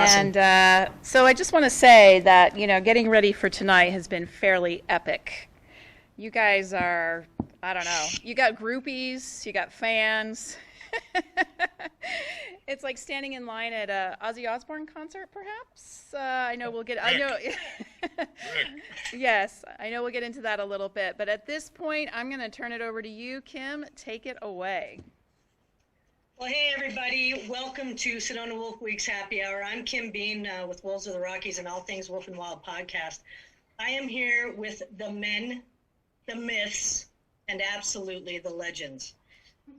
Awesome. And so I just want to say that, getting ready for tonight has been fairly epic. You guys are, I don't know, you got groupies, you got fans. It's like standing in line at a Ozzy Osbourne concert, perhaps. I know we'll get. I know. Yes, I know we'll get into that a little bit. But at this point, I'm going to turn it over to you, Kim. Take it away. Well, hey, everybody. Welcome to Sedona Wolf Week's Happy Hour. I'm Kim Bean with Wolves of the Rockies and All Things Wolf and Wild podcast. I am here with the men, the myths, and absolutely the legends.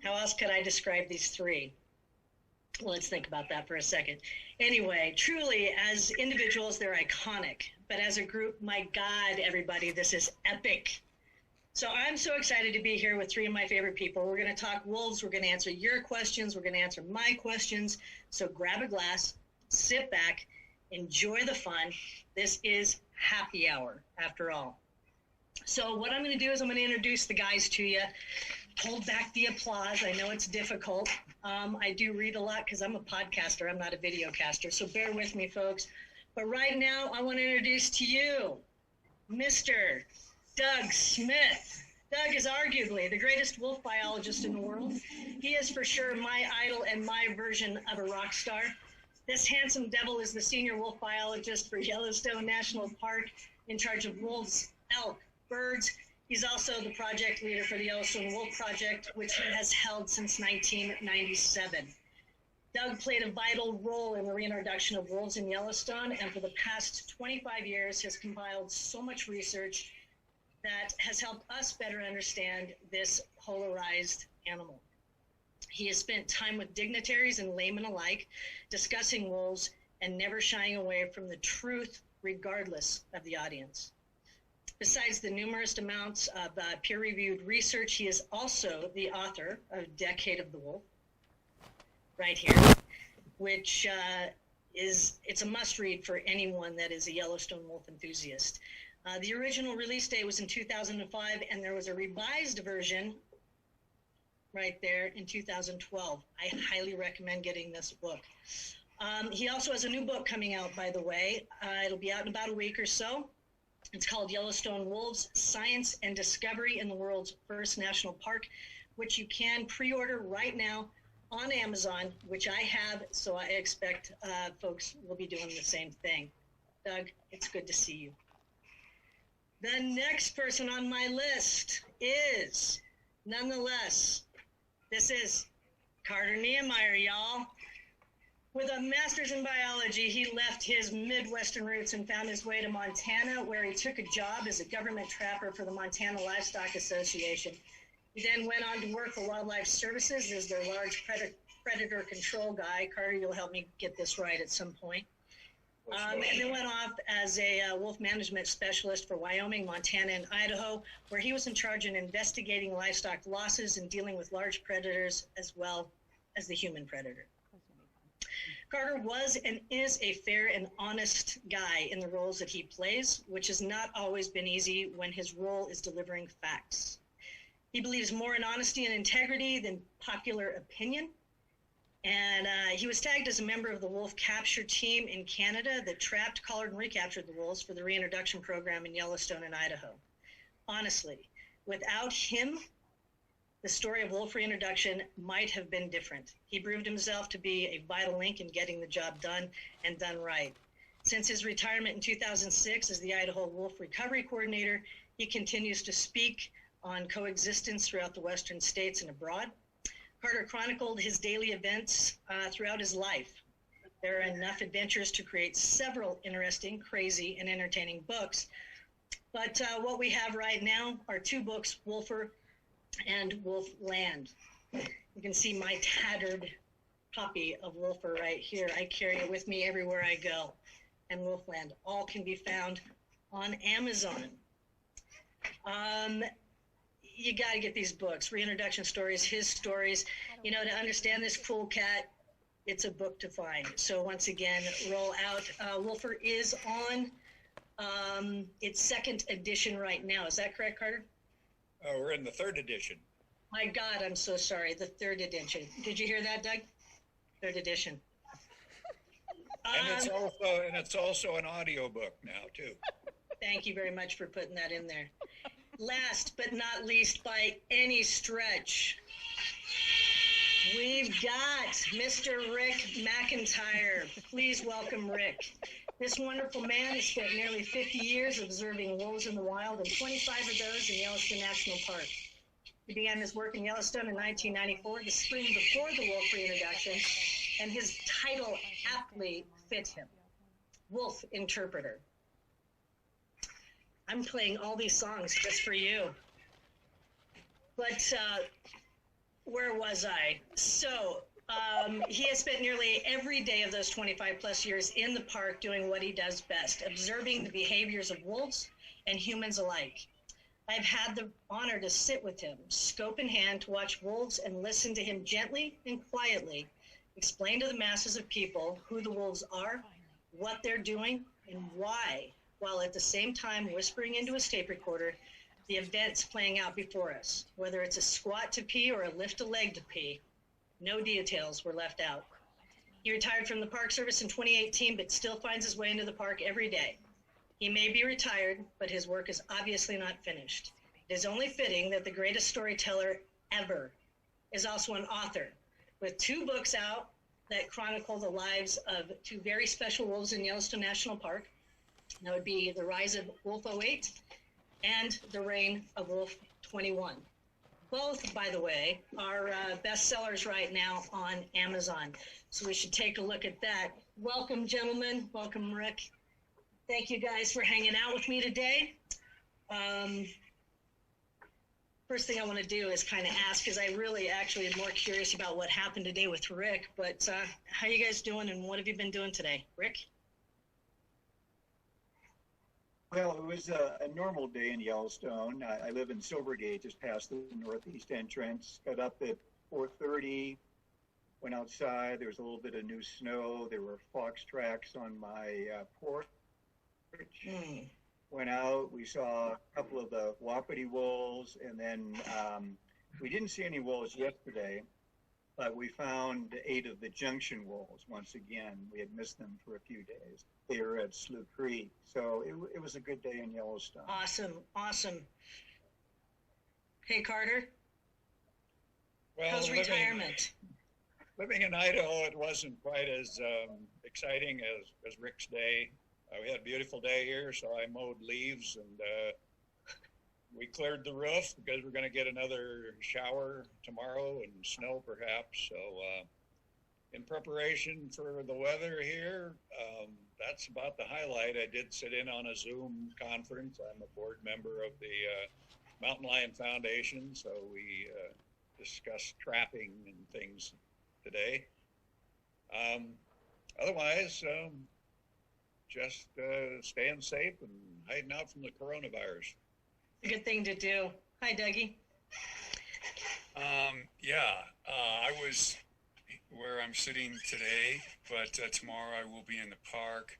How else could I describe these three? Well, let's think about that for a second. Anyway, truly, as individuals, they're iconic. But as a group, my God, everybody, this is epic. So I'm so excited to be here with three of my favorite people. We're going to talk wolves. We're going to answer your questions. We're going to answer my questions. So grab a glass, sit back, enjoy the fun. This is happy hour, after all. So what I'm going to do is I'm going to introduce the guys to you. Hold back the applause. I know it's difficult. I do read a lot because I'm a podcaster. I'm not a video caster. So bear with me, folks. But right now, I want to introduce to you Mr. Doug Smith. Doug is arguably the greatest wolf biologist in the world. He is for sure my idol and my version of a rock star. This handsome devil is the senior wolf biologist for Yellowstone National Park, in charge of wolves, elk, birds. He's also the project leader for the Yellowstone Wolf Project, which he has held since 1997. Doug played a vital role in the reintroduction of wolves in Yellowstone, and for the past 25 years has compiled so much research that has helped us better understand this polarized animal. He has spent time with dignitaries and laymen alike, discussing wolves and never shying away from the truth, regardless of the audience. Besides the numerous amounts of peer-reviewed research, he is also the author of Decade of the Wolf, right here, which it's a must-read for anyone that is a Yellowstone wolf enthusiast. The original release date was in 2005, and there was a revised version right there in 2012. I highly recommend getting this book. He also has a new book coming out, by the way. It'll be out in about a week or so. It's called Yellowstone Wolves, Science and Discovery in the World's First National Park, which you can pre-order right now on Amazon, which I have, so I expect folks will be doing the same thing. Doug, it's good to see you. The next person on my list is, nonetheless, this is Carter Niemeyer, y'all. With a master's in biology, he left his Midwestern roots and found his way to Montana, where he took a job as a government trapper for the Montana Livestock Association. He then went on to work for Wildlife Services as their large predator control guy. Carter, you'll help me get this right at some point. And then went off as a wolf management specialist for Wyoming, Montana, and Idaho, where he was in charge of investigating livestock losses and dealing with large predators as well as the human predator. Carter was and is a fair and honest guy in the roles that he plays, which has not always been easy when his role is delivering facts. He believes more in honesty and integrity than popular opinion. And he was tagged as a member of the wolf capture team in Canada that trapped, collared, and recaptured the wolves for the reintroduction program in Yellowstone and Idaho. Honestly, without him, the story of wolf reintroduction might have been different. He proved himself to be a vital link in getting the job done and done right. Since his retirement in 2006 as the Idaho Wolf Recovery Coordinator, he continues to speak on coexistence throughout the Western states and abroad. Carter chronicled his daily events throughout his life. There are enough adventures to create several interesting, crazy, and entertaining books. But what we have right now are two books, Wolfer and Wolfland. You can see my tattered copy of Wolfer right here. I carry it with me everywhere I go. And Wolfland, all can be found on Amazon. You got to get these books, reintroduction stories, his stories. You know, to understand this cool cat, it's a book to find. So once again, roll out. Wolfer is on its second edition right now. Is that correct, Carter? We're in the third edition. My God, I'm so sorry. The third edition. Did you hear that, Doug? Third edition. And it's also an audiobook now too. Thank you very much for putting that in there. Last but not least by any stretch, we've got Mr. Rick McIntyre. Please welcome Rick. This wonderful man has spent nearly 50 years observing wolves in the wild and 25 of those in Yellowstone National Park. He began his work in Yellowstone in 1994, the spring before the wolf reintroduction, and his title aptly fit him, Wolf Interpreter. I'm playing all these songs just for you. But where was I? So he has spent nearly every day of those 25 plus years in the park doing what he does best, observing the behaviors of wolves and humans alike. I've had the honor to sit with him, scope in hand, to watch wolves and listen to him gently and quietly explain to the masses of people who the wolves are, what they're doing, and why, while at the same time whispering into his tape recorder the events playing out before us. Whether it's a squat to pee or a lift a leg to pee, no details were left out. He retired from the Park Service in 2018, but still finds his way into the park every day. He may be retired, but his work is obviously not finished. It is only fitting that the greatest storyteller ever is also an author, with 2 books out that chronicle the lives of 2 very special wolves in Yellowstone National Park. That would be The Rise of Wolf 08 and The Reign of Wolf 21. Both, by the way, are bestsellers right now on Amazon. So we should take a look at that. Welcome, gentlemen. Welcome, Rick. Thank you guys for hanging out with me today. First thing I want to do is kind of ask, because I really actually am more curious about what happened today with Rick, but how you guys doing and what have you been doing today? Rick? Well, it was a normal day in Yellowstone. I live in Silvergate, just past the northeast entrance. Got up at 4:30, went outside. There was a little bit of new snow. There were fox tracks on my porch. Went out, we saw a couple of the wapiti wolves, and then we didn't see any wolves yesterday, but we found 8 of the junction wolves once again. We had missed them for a few days. They were at Slough Creek, so it was a good day in Yellowstone. Awesome, awesome. Hey, Carter. Well, how's retirement? Living in Idaho, it wasn't quite as exciting as Rick's day. We had a beautiful day here, so I mowed leaves and we cleared the roof because we're going to get another shower tomorrow and snow perhaps. So in preparation for the weather here, that's about the highlight. I did sit in on a Zoom conference. I'm a board member of the Mountain Lion Foundation, so we discussed trapping and things today. Otherwise, just staying safe and hiding out from the coronavirus. It's a good thing to do. Hi, Dougie. I was where I'm sitting today, but tomorrow I will be in the park.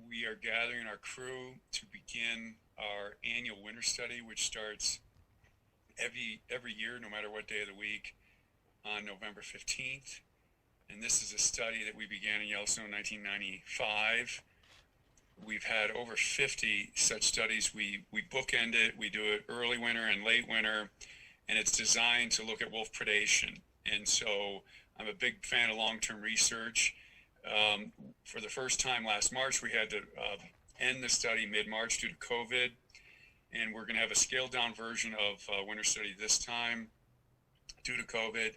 We are gathering our crew to begin our annual winter study, which starts every year, no matter what day of the week, on November 15th. And this is a study that we began in Yellowstone in 1995. We've had over 50 such studies. We bookend it. We do it early winter and late winter, and it's designed to look at wolf predation. And so I'm a big fan of long-term research. For the first time last March, we had to end the study mid-March due to COVID, and we're going to have a scaled-down version of winter study this time due to COVID.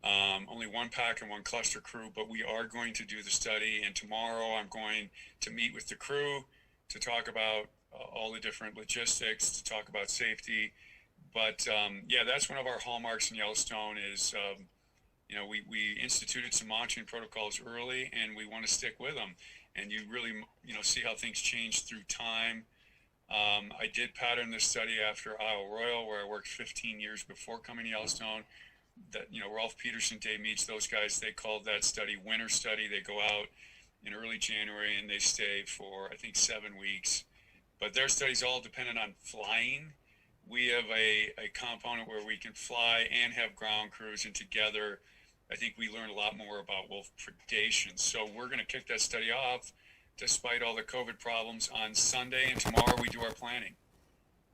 Only 1 pack and 1 cluster crew, but we are going to do the study. And tomorrow I'm going to meet with the crew to talk about all the different logistics, to talk about safety. But that's one of our hallmarks in Yellowstone is, we instituted some monitoring protocols early, and we want to stick with them. And you really, see how things change through time. I did pattern this study after Isle Royale, where I worked 15 years before coming to Yellowstone. That Rolf Peterson, Dave Meets, those guys, they called that study winter study. They go out in early January and they stay for I think 7 weeks, but their studies all dependent on flying. We have a component where we can fly and have ground crews, and together I think we learned a lot more about wolf predation. So we're going to kick that study off, despite all the COVID problems, on Sunday, and tomorrow we do our planning.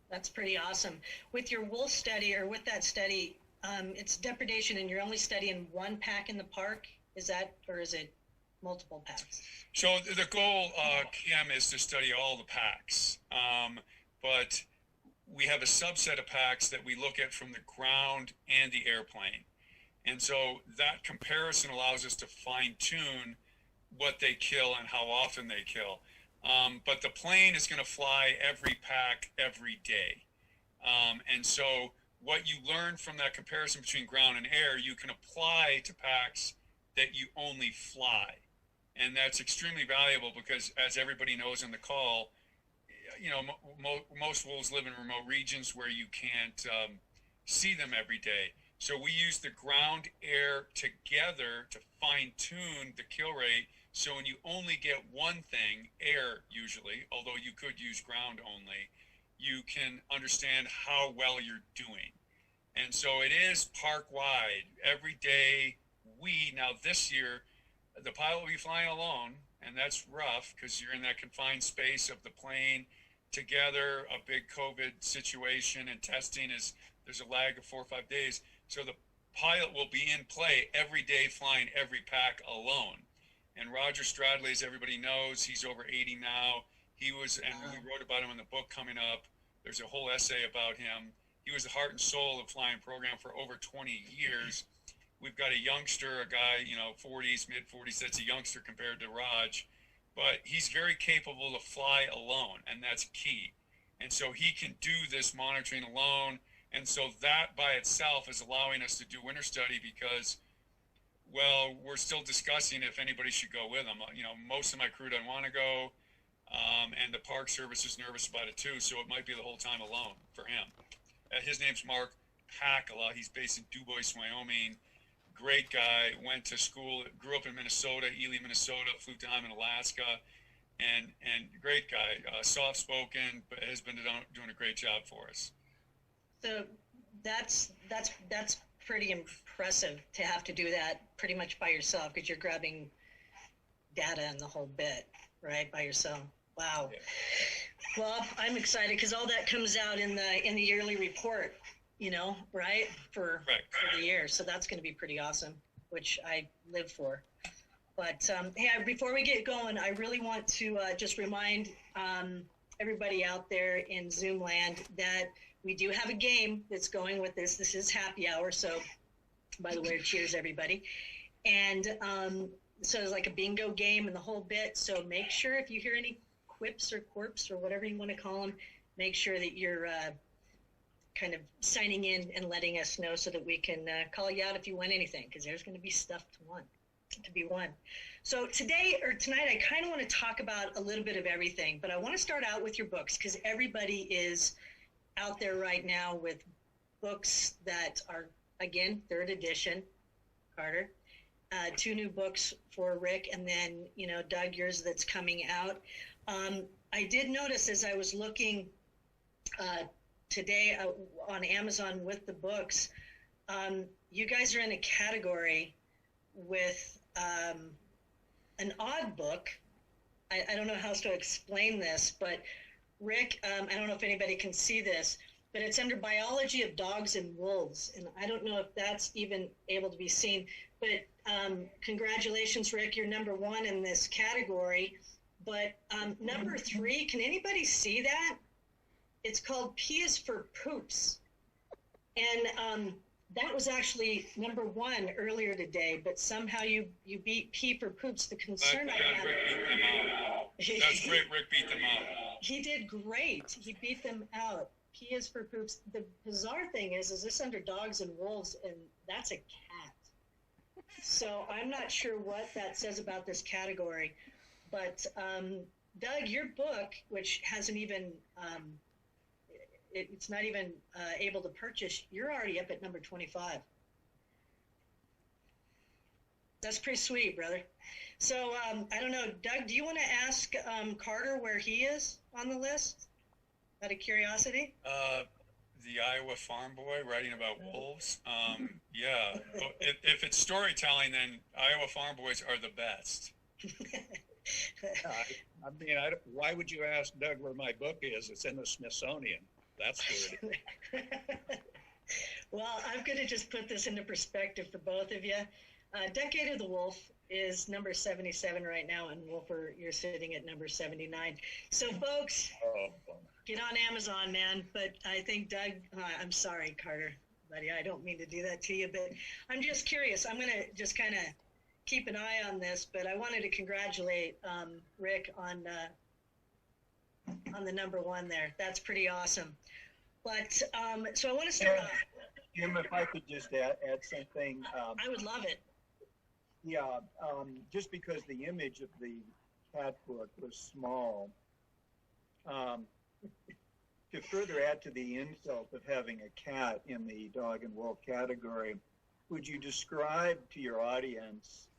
That's pretty awesome. With your wolf study, or with that study, it's depredation, and you're only studying one pack in the park. Is that, or is it multiple packs? So the goal, Kim, is to study all the packs, but we have a subset of packs that we look at from the ground and the airplane. And so that comparison allows us to fine tune what they kill and how often they kill. But the plane is going to fly every pack every day. And so what you learn from that comparison between ground and air, you can apply to packs that you only fly. And that's extremely valuable because, as everybody knows on the call, you know, most wolves live in remote regions where you can't see them every day. So we use the ground air together to fine tune the kill rate. So when you only get one thing, air usually, although you could use ground only, you can understand how well you're doing. And so it is park wide. Every day now this year, the pilot will be flying alone, and that's rough because you're in that confined space of the plane together, a big COVID situation, and testing there's a lag of 4 or 5 days. So the pilot will be in play every day, flying every pack alone. And Roger Stradley, as everybody knows, he's over 80 now. He was, and we wrote about him in the book coming up. There's a whole essay about him. He was the heart and soul of flying program for over 20 years. We've got a youngster, a guy, 40s, mid-40s, that's a youngster compared to Raj. But he's very capable to fly alone, and that's key. And so he can do this monitoring alone. And so that by itself is allowing us to do winter study because, well, we're still discussing if anybody should go with him. Most of my crew don't want to go, and the Park Service is nervous about it too, so it might be the whole time alone for him. His name's Mark Packala. He's based in Dubois, Wyoming. Great guy. Went to school, grew up in Minnesota, Ely, Minnesota, flew time in Alaska, and great guy. Soft-spoken, but has been doing a great job for us. So that's pretty impressive to have to do that pretty much by yourself because you're grabbing data and the whole bit, right, by yourself. Wow. Yeah. Well, I'm excited because all that comes out in the yearly report, right, for the year. So that's going to be pretty awesome, which I live for. But hey, before we get going, I really want to just remind everybody out there in Zoom land that we do have a game that's going with this. This is happy hour. So, by the way, cheers, everybody. And so it's like a bingo game and the whole bit. So make sure if you hear any quips or quirps or whatever you want to call them, make sure that you're kind of signing in and letting us know so that we can call you out if you win anything, because there's going to be stuff to be won. So tonight, I kind of want to talk about a little bit of everything, but I want to start out with your books because everybody is out there right now with books that are, again, 3rd edition, Carter, 2 new books for Rick, and then, Doug, yours that's coming out. I did notice as I was looking today on Amazon with the books, you guys are in a category with an odd book. I don't know how else to explain this, but Rick, I don't know if anybody can see this, but it's under Biology of Dogs and Wolves, and I don't know if that's even able to be seen, but congratulations, Rick, you're number 1 in this category, but number 3, can anybody see that? It's called P is for Poops, and that was actually number 1 earlier today, but somehow you beat P for Poops. The concern I have... That's great, Rick beat them out. He did great. He beat them out. P is for Poops. The bizarre thing is this under Dogs and Wolves, and that's a cat. So I'm not sure what that says about this category. But Doug, your book, which hasn't even, it's not even able to purchase, you're already up at number 25. That's pretty sweet, brother. So I don't know, Doug, do you want to ask Carter where he is on the list, out of curiosity? the Iowa farm boy writing about wolves. Yeah, if it's storytelling, then Iowa farm boys are the best. I mean, why would you ask Doug where my book is? It's in the Smithsonian. That's where it is. Well, I'm going to just put this into perspective for both of you. Decade of the Wolf is number 77 right now, and Wolfer, you're sitting at number 79. So, folks, get on Amazon, man. But I think Doug, I'm sorry, Carter, buddy, I don't mean to do that to you, but I'm just curious. I'm going to just kind of keep an eye on this, but I wanted to congratulate Rick on the number one there. That's pretty awesome. But so I want to start off. Jim, if I could just add something. I would love it. Yeah, just because the image of the cat book was small, to further add to the insult of having a cat in the dog and wolf category, would you describe to your audience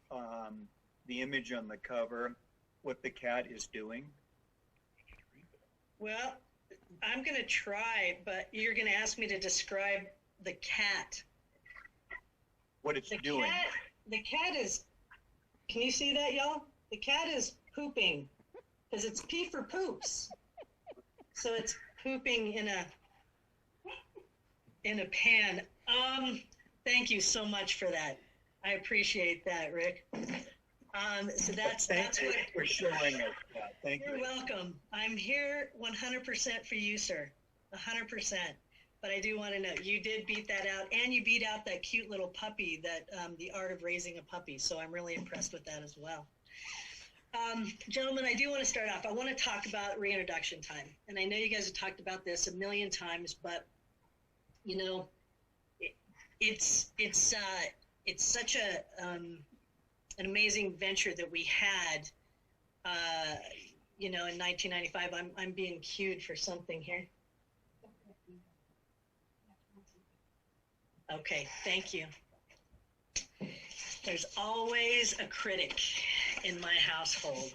the image on the cover, what the cat is doing? Well, I'm going to try, but you're going to ask me to describe the cat. What it's doing. The cat is, can you see that, y'all? The cat is pooping, because it's P for poops. So it's pooping in a pan. Thank you so much for that. I appreciate that, Rick. So that's Thank you what for showing us that. Thank you. You're welcome. I'm here 100% for you, sir. 100%. But I do want to know, you did beat that out, and you beat out that cute little puppy, that the art of raising a puppy. So I'm really impressed with that as well. Gentlemen, I do want to start off. I want to talk about reintroduction time. And I know you guys have talked about this a million times, but, you know, it's such an amazing venture that we had, you know, in 1995. I'm being cued for something here. Okay, thank you. There's always a critic in my household.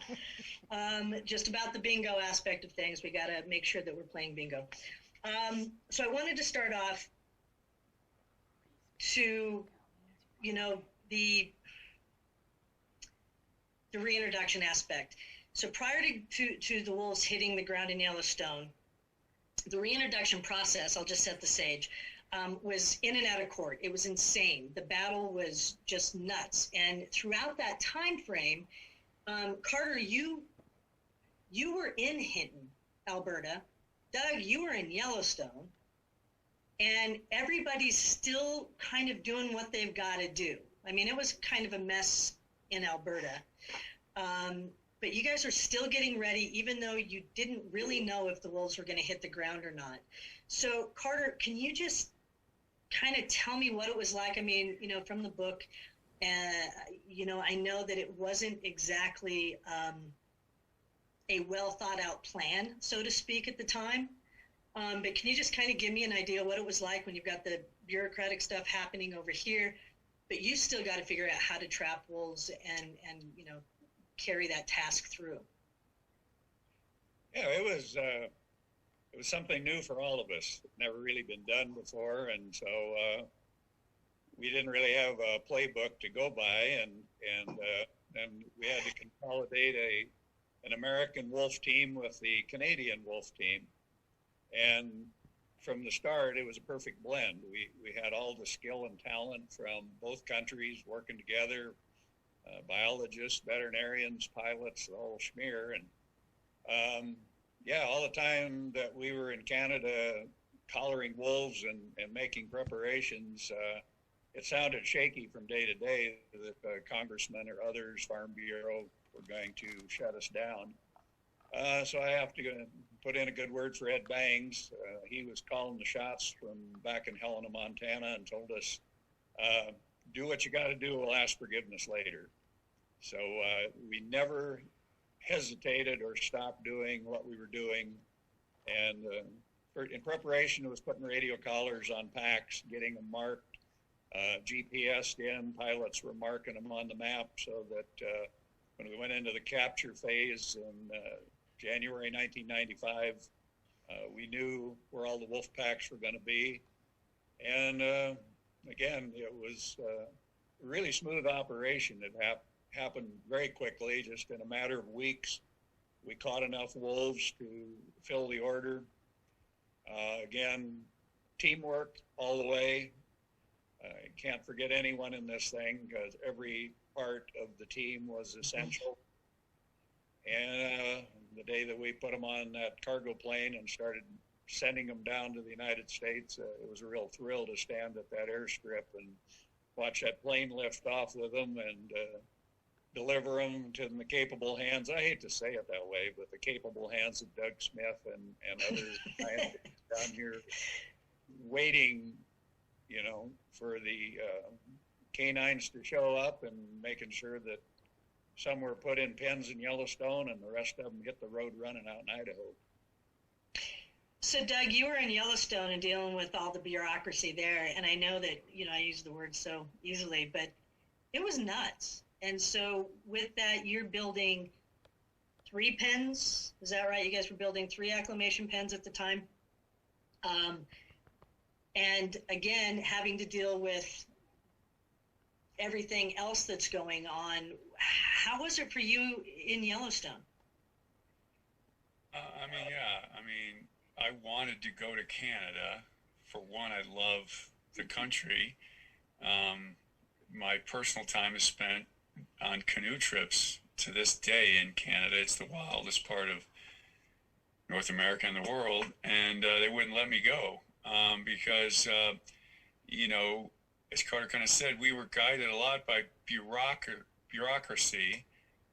Just about the bingo aspect of things, we got to make sure that we're playing bingo. So I wanted to start off to, you know, the reintroduction aspect. So prior to the wolves hitting the ground in Yellowstone, the reintroduction process, I'll just set the stage, was in and out of court. It was insane. The battle was just nuts. And throughout that time frame, Carter, you were in Hinton, Alberta. Doug, you were in Yellowstone. And everybody's still kind of doing what they've got to do. I mean, it was kind of a mess in Alberta. But you guys are still getting ready, even though you didn't really know if the wolves were going to hit the ground or not. So, Carter, can you just kind of tell me what it was like? I mean, you know, from the book, you know, I know that it wasn't exactly a well thought out plan, so to speak, at the time. But can you just kind of give me an idea what it was like when you've got the bureaucratic stuff happening over here, but you still got to figure out how to trap wolves and you know, carry that task through? Yeah, it was something new for all of us. It never really been done before, and so we didn't really have a playbook to go by, and we had to consolidate an American wolf team with the Canadian wolf team. And from the start, it was a perfect blend. We had all the skill and talent from both countries working together, biologists, veterinarians, pilots, the whole schmear. And yeah, all the time that we were in Canada collaring wolves and making preparations, it sounded shaky from day to day that congressmen or others, Farm Bureau, were going to shut us down. So I have to put in a good word for Ed Bangs. He was calling the shots from back in Helena, Montana, and told us, do what you got to do, we'll ask forgiveness later. So we never hesitated or stopped doing what we were doing. And in preparation, it was putting radio collars on packs, getting them marked, GPS'd in. Pilots were marking them on the map so that when we went into the capture phase in January 1995, We knew where all the wolf packs were going to be. And again, it was a really smooth operation. It happened very quickly, just in a matter of weeks. We caught enough wolves to fill the order. Again, teamwork all the way. I can't forget anyone in this thing because every part of the team was essential. And the day that we put them on that cargo plane and started sending them down to the United States, it was a real thrill to stand at that airstrip and watch that plane lift off with them and deliver them to the capable hands. I hate to say it that way, but the capable hands of Doug Smith and others down here waiting, for the canines to show up and making sure that some were put in pens in Yellowstone and the rest of them get the road running out in Idaho. So, Doug, you were in Yellowstone and dealing with all the bureaucracy there, and I know that, I use the word so easily, but it was nuts. And so with that, you're building 3 pens. Is that right? You guys were building 3 acclimation pens at the time. And again, having to deal with everything else that's going on. How was it for you in Yellowstone? I wanted to go to Canada. For one, I love the country. My personal time is spent on canoe trips to this day in Canada. It's the wildest part of North America and the world, and they wouldn't let me go because, as Carter kind of said, we were guided a lot by bureaucracy,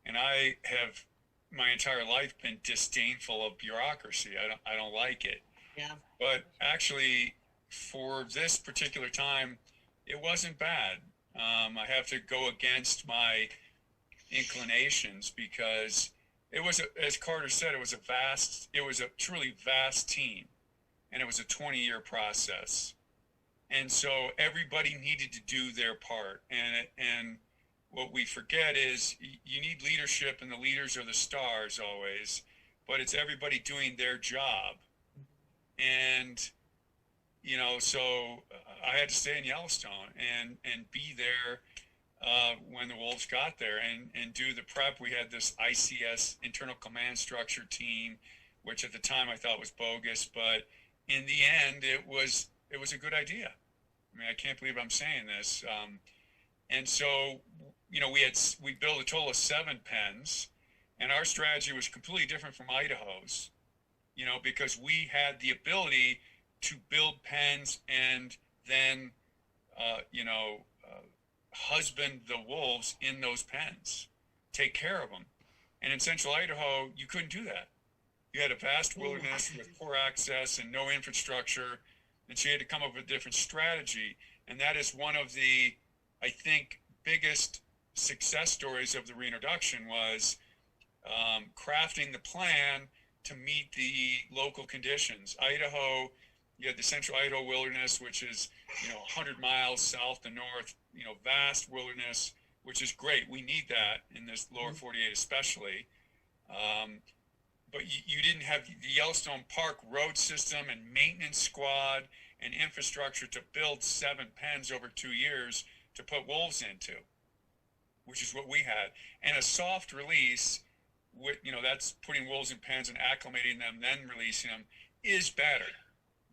and I have my entire life been disdainful of bureaucracy. I don't like it. Yeah. But actually, for this particular time, it wasn't bad. I have to go against my inclinations because it was, as Carter said, it was a truly vast team, and it was a 20-year process. And so everybody needed to do their part. And what we forget is you need leadership, and the leaders are the stars always, but it's everybody doing their job. And, so I had to stay in Yellowstone and be there when the wolves got there and do the prep. We had this ICS, Internal Command Structure team, which at the time I thought was bogus, but in the end, it was a good idea. I can't believe I'm saying this. And so, we built a total of 7 pens, and our strategy was completely different from Idaho's, because we had the ability to build pens and then, husband the wolves in those pens, take care of them. And in central Idaho, you couldn't do that. You had a vast wilderness with poor access and no infrastructure, and so you had to come up with a different strategy. And that is one of the, I think, biggest success stories of the reintroduction was crafting the plan to meet the local conditions. Idaho, you had the central Idaho wilderness, which is 100 miles south to north, vast wilderness, which is great. We need that in this lower 48 especially. But you didn't have the Yellowstone Park road system and maintenance squad and infrastructure to build 7 pens over 2 years to put wolves into, which is what we had. And a soft release, that's putting wolves in pens and acclimating them, then releasing them, is better.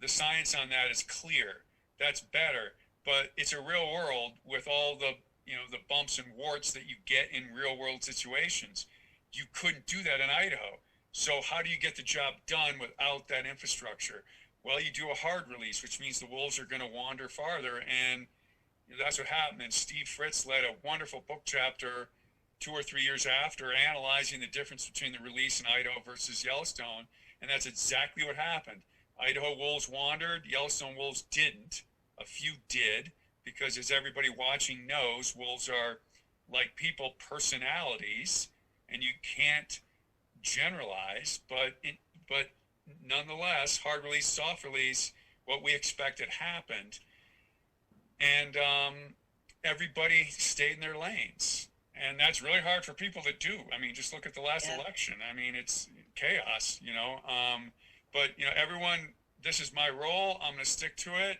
The science on that is clear. That's better. But it's a real world with all the, the bumps and warts that you get in real world situations. You couldn't do that in Idaho. So how do you get the job done without that infrastructure? Well, you do a hard release, which means the wolves are going to wander farther, and that's what happened. And Steve Fritz led a wonderful book chapter 2 or 3 years after, analyzing the difference between the release in Idaho versus Yellowstone, and that's exactly what happened. Idaho wolves wandered, Yellowstone wolves didn't. A few did, because as everybody watching knows, wolves are, like people, personalities, and you can't generalize, but nonetheless, hard release, soft release, what we expected happened, and everybody stayed in their lanes, and that's really hard for people to do. Just look at the last election. It's chaos, but everyone, this is my role. I'm going to stick to it,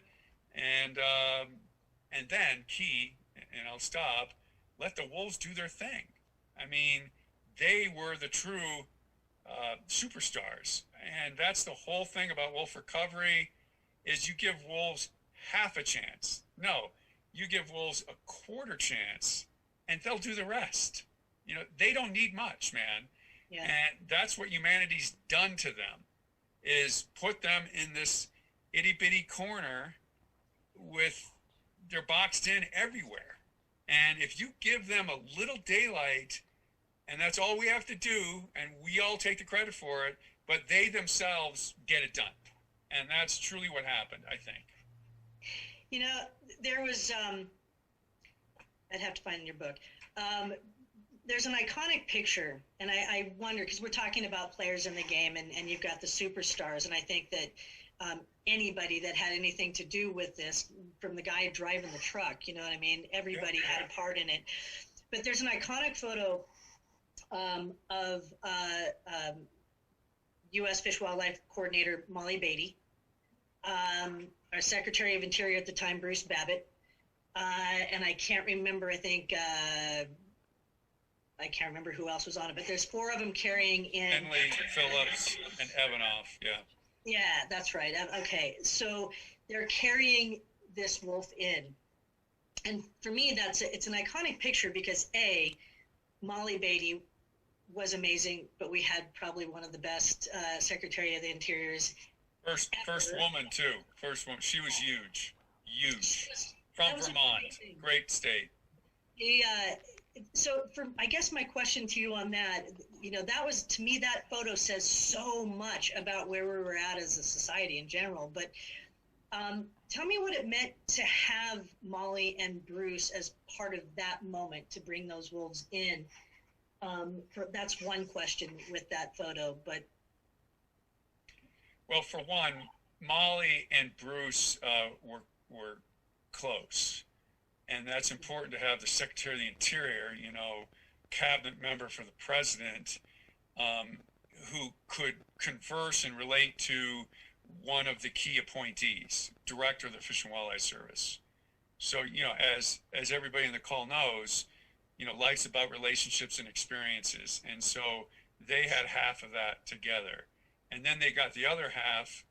and then and I'll stop. Let the wolves do their thing. I mean, they were the true superstars, and that's the whole thing about wolf recovery. Is you give wolves half a chance. No, you give wolves a quarter chance, and they'll do the rest. They don't need much, man. Yeah. And that's what humanity's done to them, is put them in this itty-bitty corner with they're boxed in everywhere. And if you give them a little daylight, and that's all we have to do, and we all take the credit for it, but they themselves get it done. And that's truly what happened, I think. There was, I'd have to find in your book, there's an iconic picture, and I wonder, because we're talking about players in the game, and you've got the superstars, and I think that anybody that had anything to do with this, from the guy driving the truck, you know what I mean? Everybody had a part in it. But there's an iconic photo of U.S. Fish Wildlife Coordinator Molly Beatty, our Secretary of Interior at the time, Bruce Babbitt, and I can't remember, I can't remember who else was on it, but there's 4 of them carrying in. Henley, Phillips, and Evanoff, yeah. Yeah, that's right. Okay, so they're carrying this wolf in. And for me, it's an iconic picture because Molly Beatty was amazing, but we had probably one of the best Secretary of the Interiors. First woman, too. First woman. She was huge. From Vermont. Amazing. Great state. So I guess my question to you on that, that was, to me, that photo says so much about where we were at as a society in general. But tell me what it meant to have Molly and Bruce as part of that moment, to bring those wolves in. That's one question with that photo. But well, for one, Molly and Bruce were close. And that's important to have the Secretary of the Interior, cabinet member for the president, who could converse and relate to one of the key appointees, director of the Fish and Wildlife Service. So, as everybody in the call knows, life's about relationships and experiences. And so they had half of that together. And then they got the other half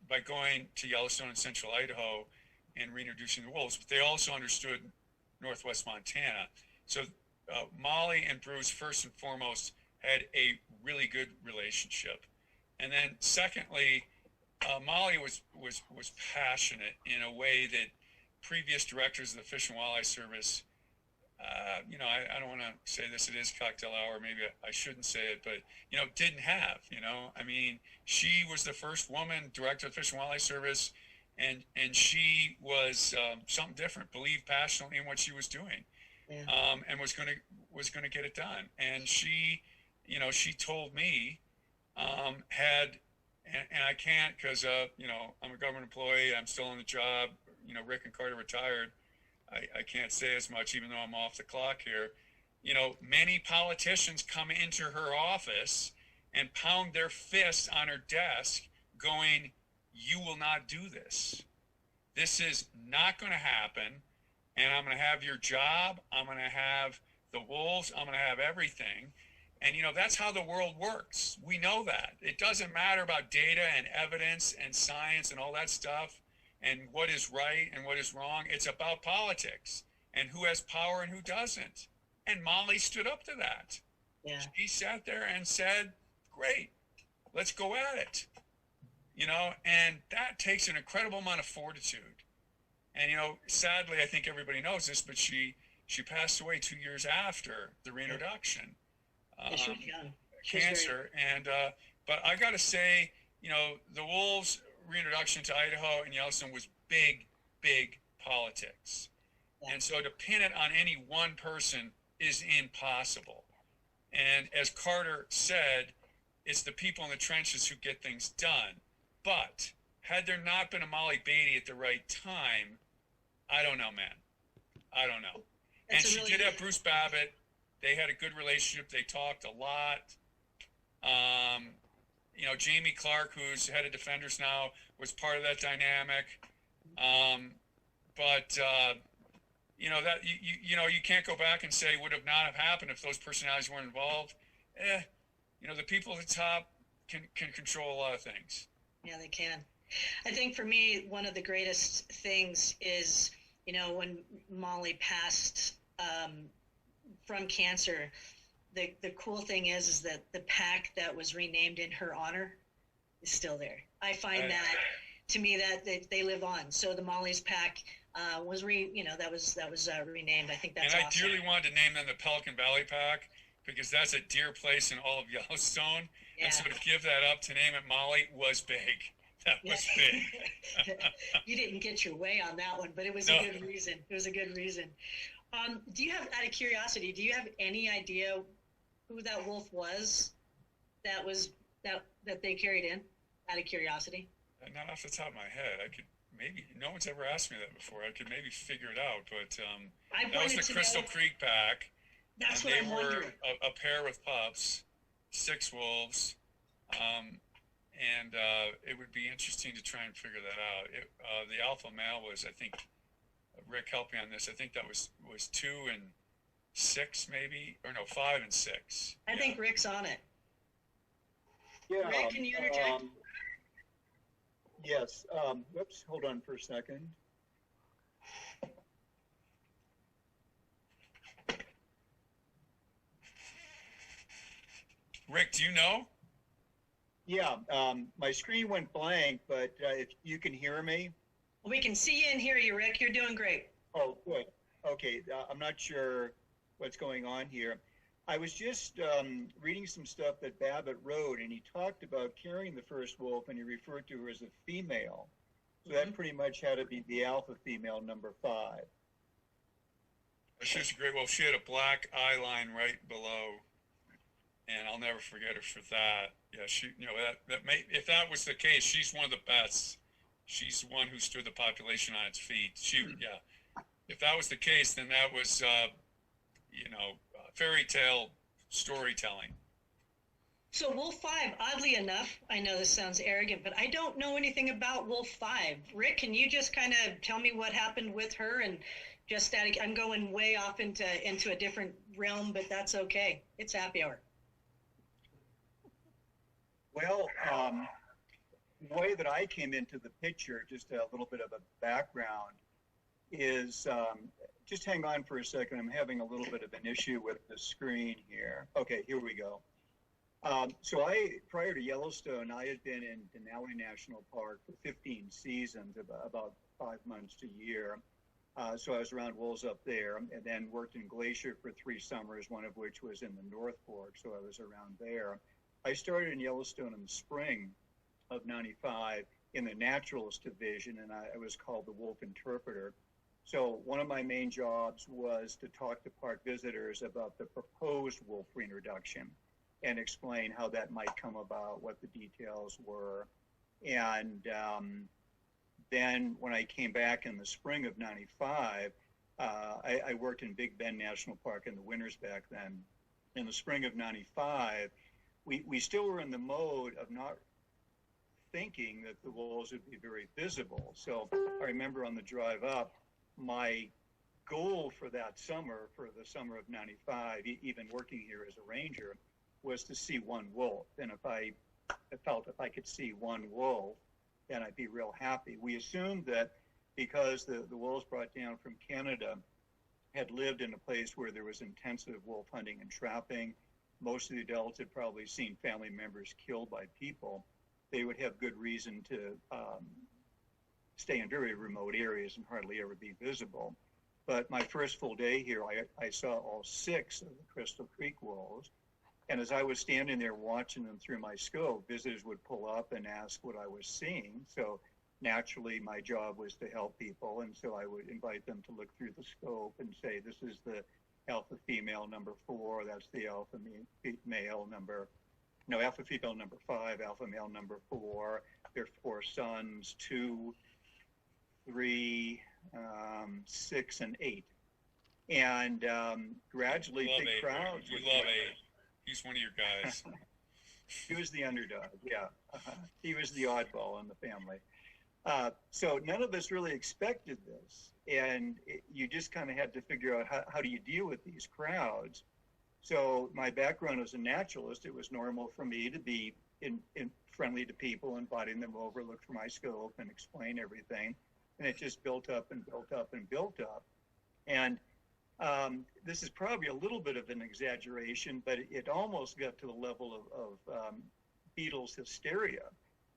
by going to Yellowstone and Central Idaho and reintroducing the wolves, but they also understood Northwest Montana. So Molly and Bruce, first and foremost, had a really good relationship. And then secondly, Molly was passionate in a way that previous directors of the Fish and Wildlife Service, I don't want to say this, it is cocktail hour, maybe I shouldn't say it, but, didn't have, I mean, she was the first woman director of the Fish and Wildlife Service. And she was something different, believed passionately in what she was doing, and was going to get it done. And she, she told me, and I can't, because I'm a government employee, I'm still on the job. Rick and Carter retired. I can't say as much, even though I'm off the clock here. Many politicians come into her office and pound their fists on her desk, going, "You will not do this. This is not going to happen, and I'm going to have your job. I'm going to have the wolves. I'm going to have everything." And, that's how the world works. We know that. It doesn't matter about data and evidence and science and all that stuff and what is right and what is wrong. It's about politics and who has power and who doesn't. And Molly stood up to that. Yeah. She sat there and said, "Great, let's go at it." And that takes an incredible amount of fortitude. And, sadly, I think everybody knows this, but she passed away 2 years after the reintroduction. She was young. Cancer. And, but I got to say, the wolves reintroduction to Idaho and Yellowstone was big politics. Yeah. And so to pin it on any one person is impossible. And as Carter said, it's the people in the trenches who get things done. But had there not been a Molly Beatty at the right time, I don't know, man. I don't know. And she did have Bruce Babbitt. They had a good relationship. They talked a lot. Jamie Clark, who's head of defenders now, was part of that dynamic. But that you can't go back and say would have not have happened if those personalities weren't involved. The people at the top can control a lot of things. Yeah, they can. I think for me, one of the greatest things is, when Molly passed from cancer, the cool thing is that the pack that was renamed in her honor is still there. I find that, to me, that they live on. So the Molly's pack was renamed. I think that's awesome. And I awesome. dearly wanted to name them the Pelican Valley Pack, because that's a deer place in all of Yellowstone. Yeah. And so to give that up, to name it Molly, was big. That was big. You didn't get your way on that one, but it was a good reason. It was a good reason. Do you have, out of curiosity, do you have any idea who that wolf was that they carried in, out of curiosity? Not off the top of my head. I could maybe, no one's ever asked me that before. I could maybe figure it out, but that was the Crystal Creek pack. That's what I'm wondering. They were a pair with pups, 6 wolves, and it would be interesting to try and figure that out. The alpha male was, I think, Rick, help me on this. I think that was 2 and 6, maybe, or no, 5 and 6. I think Rick's on it. Yeah. Rick, can you interject? Yes. Whoops. Hold on for a second. Rick, do you know? Yeah. My screen went blank, but if you can hear me. We can see you and hear you, Rick. You're doing great. Oh, good. Okay. I'm not sure what's going on here. I was just reading some stuff that Babbitt wrote, and he talked about carrying the first wolf, and he referred to her as a female. So that pretty much had to be the alpha female, number 5. She was a great wolf. She had a black eye line right below, and I'll never forget her for that. Yeah, she, if that was the case, she's one of the best. She's the one who stood the population on its feet. If that was the case, then that was, fairy tale storytelling. So Wolf 5, oddly enough, I know this sounds arrogant, but I don't know anything about Wolf 5. Rick, can you just kind of tell me what happened with her? And just I'm going way off into a different realm, but that's okay. It's happy hour. Well, the way that I came into the picture, just a little bit of a background, is just hang on for a second. I'm having a little bit of an issue with the screen here. Okay, here we go. So prior to Yellowstone, I had been in Denali National Park for 15 seasons, about 5 months to a year. So I was around wolves up there, and then worked in Glacier for 3 summers, one of which was in the North Fork, so I was around there. I started in Yellowstone in the spring of '95 in the Naturalist Division, and I was called the Wolf Interpreter. So one of my main jobs was to talk to park visitors about the proposed wolf reintroduction and explain how that might come about, what the details were. And then when I came back in the spring of '95, I worked in Big Bend National Park in the winters back then. In the spring of '95, we still were in the mode of not thinking that the wolves would be very visible. So I remember on the drive up, my goal for that summer, for the summer of '95, even working here as a ranger, was to see one wolf. And I felt if I could see one wolf, then I'd be real happy. We assumed that because the wolves brought down from Canada had lived in a place where there was intensive wolf hunting and trapping, most of the adults had probably seen family members killed by people, they would have good reason to stay in very remote areas and hardly ever be visible. But my first full day here, I saw all 6 of the Crystal Creek wolves. And as I was standing there watching them through my scope, visitors would pull up and ask what I was seeing. So naturally, my job was to help people. And so I would invite them to look through the scope and say, this is the alpha female number 4, that's the alpha male number, alpha female number 5, alpha male number 4, their 4 sons, 2, 3, 6, and 8. And gradually big crowds. You love 8. He's one of your guys. He was the underdog, yeah. He was the oddball in the family. So none of us really expected this. And you just kind of had to figure out how do you deal with these crowds. So my background as a naturalist, it was normal for me to be in friendly to people, inviting them over, look for my scope and explain everything. And it just built up and built up and built up. And this is probably a little bit of an exaggeration, but it almost got to the level of Beatles hysteria,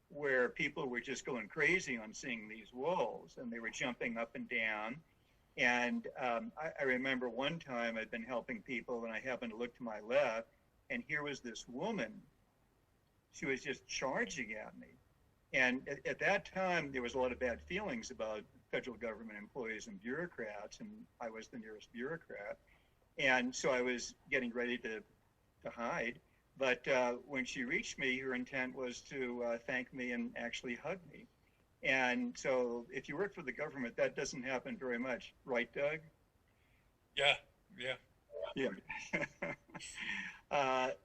where people were just going crazy on seeing these wolves, and they were jumping up and down. And I remember one time I'd been helping people, and I happened to look to my left, and here was this woman. She was just charging at me. And at that time, there was a lot of bad feelings about federal government employees and bureaucrats, and I was the nearest bureaucrat. And so I was getting ready to hide. But when she reached me, her intent was to thank me and actually hug me. And so if you work for the government, that doesn't happen very much. Right, Doug? Yeah.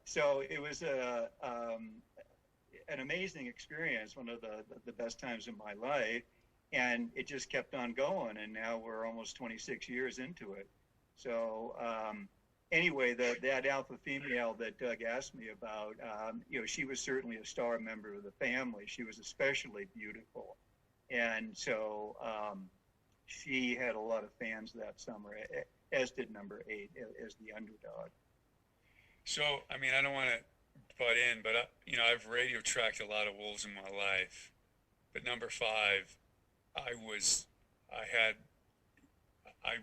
So it was an amazing experience, one of the best times in my life. And it just kept on going. And now we're almost 26 years into it. So anyway, that alpha female that Doug asked me about, she was certainly a star member of the family. She was especially beautiful. And so she had a lot of fans that summer, as did number 8, as the underdog. So, I mean, I don't want to butt in, but, I've radio tracked a lot of wolves in my life. But number 5, I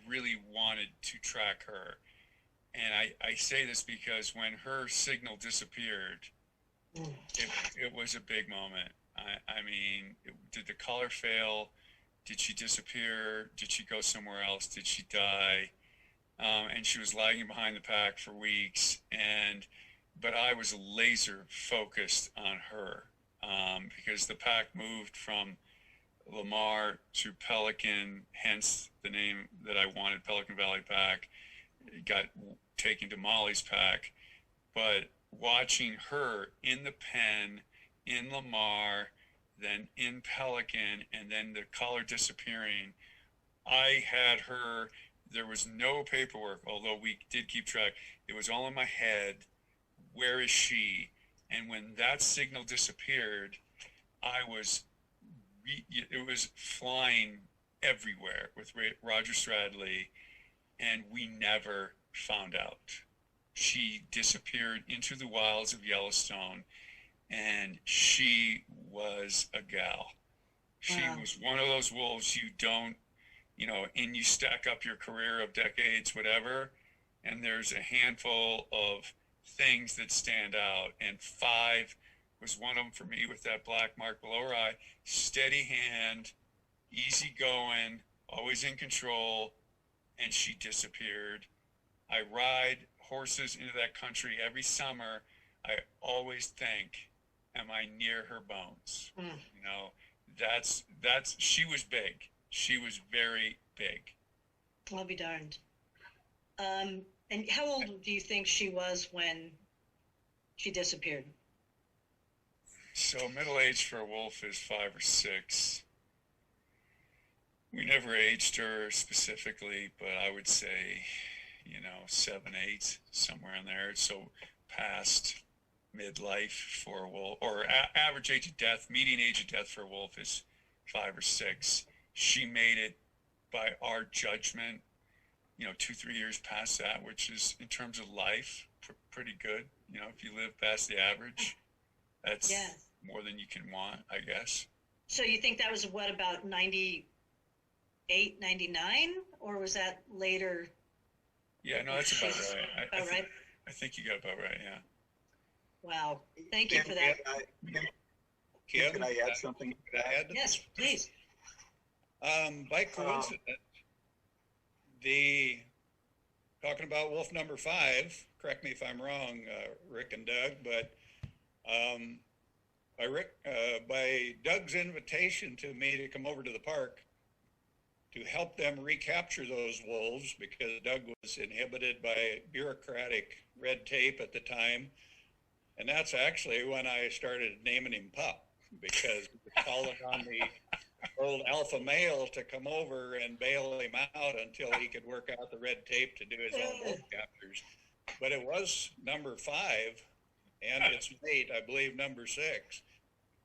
really wanted to track her. And I say this because when her signal disappeared, it was a big moment. I mean, did the collar fail? Did she disappear? Did she go somewhere else? Did she die? And she was lagging behind the pack for weeks. But I was laser focused on her because the pack moved from Lamar to Pelican, hence the name that I wanted, Pelican Valley Pack. It got taken to Molly's pack. But watching her in the pen, in Lamar, then in Pelican, and then the collar disappearing, I had her. There was no paperwork, although we did keep track. It was all in my head. Where is she? And when that signal disappeared, it was flying everywhere with Roger Stradley, and we never found out. She disappeared into the wilds of Yellowstone, and she was a gal. She was one of those wolves you don't, and you stack up your career of decades, whatever, and there's a handful of things that stand out, and 5 was one of them for me with that black mark below her eye. Steady hand, easy going, always in control, and she disappeared. I ride horses into that country every summer. I always think, am I near her bones? She was big. She was very big. I'll be darned. And how old do you think she was when she disappeared? So middle age for a wolf is 5 or 6. We never aged her specifically, but I would say, 7, 8, somewhere in there. So past midlife for a wolf, or average age of death, median age of death for a wolf is 5 or 6. She made it by our judgment, 2-3 years past that, which is in terms of life, pretty good. If you live past the average, that's more than you can want, I guess. So you think that was about 98, 99, or was that later? Yeah, no, that's about right. Right? I think you got about right, yeah. Wow. Thank you for that. Can I add something? Yes, please. By coincidence, talking about wolf number 5, correct me if I'm wrong, Rick and Doug, but by Doug's invitation to me to come over to the park to help them recapture those wolves, because Doug was inhibited by bureaucratic red tape at the time, And that's actually when I started naming him Pup, because he was calling on the old alpha male to come over and bail him out until he could work out the red tape to do his own wolf captures. But it was number 5, and its mate, I believe number 6,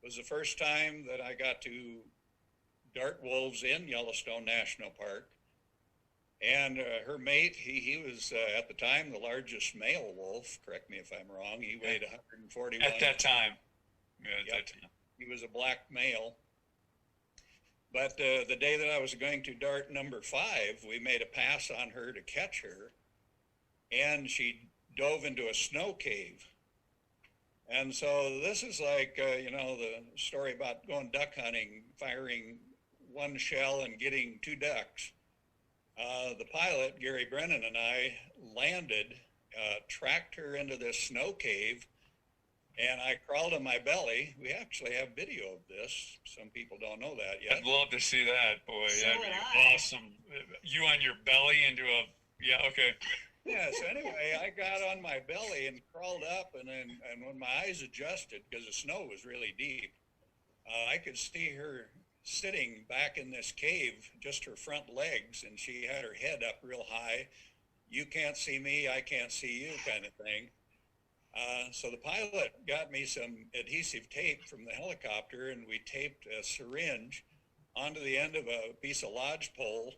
was the first time that I got to dart wolves in Yellowstone National Park. And her mate, he was at the time the largest male wolf. Correct me if I'm wrong. He weighed 141. At that time. Yeah, at Yep. that time. He was a black male. But the day that I was going to dart number 5, we made a pass on her to catch her, and she dove into a snow cave. And so this is like, the story about going duck hunting, firing one shell and getting 2 ducks. The pilot, Gary Brennan, and I landed, tracked her into this snow cave, and I crawled on my belly. We actually have video of this. Some people don't know that yet. I'd love to see that, boy. So That'd would be I. awesome. You on your belly into a, yeah, okay. Yeah, so anyway, I got on my belly and crawled up, and when my eyes adjusted, because the snow was really deep, I could see her sitting back in this cave, just her front legs, and she had her head up real high. You can't see me, I can't see you kind of thing. So the pilot got me some adhesive tape from the helicopter, and we taped a syringe onto the end of a piece of lodgepole.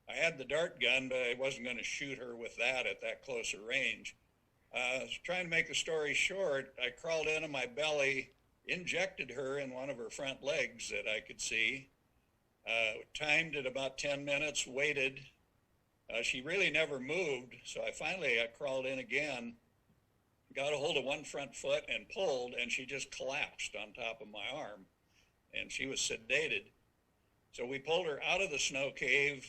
I had the dart gun, but I wasn't going to shoot her with that at that closer range. Trying to make the story short, I crawled into my belly, injected her in one of her front legs that I could see, timed it about 10 minutes, waited. She really never moved, so I crawled in again, got a hold of one front foot and pulled, and she just collapsed on top of my arm, and she was sedated. So we pulled her out of the snow cave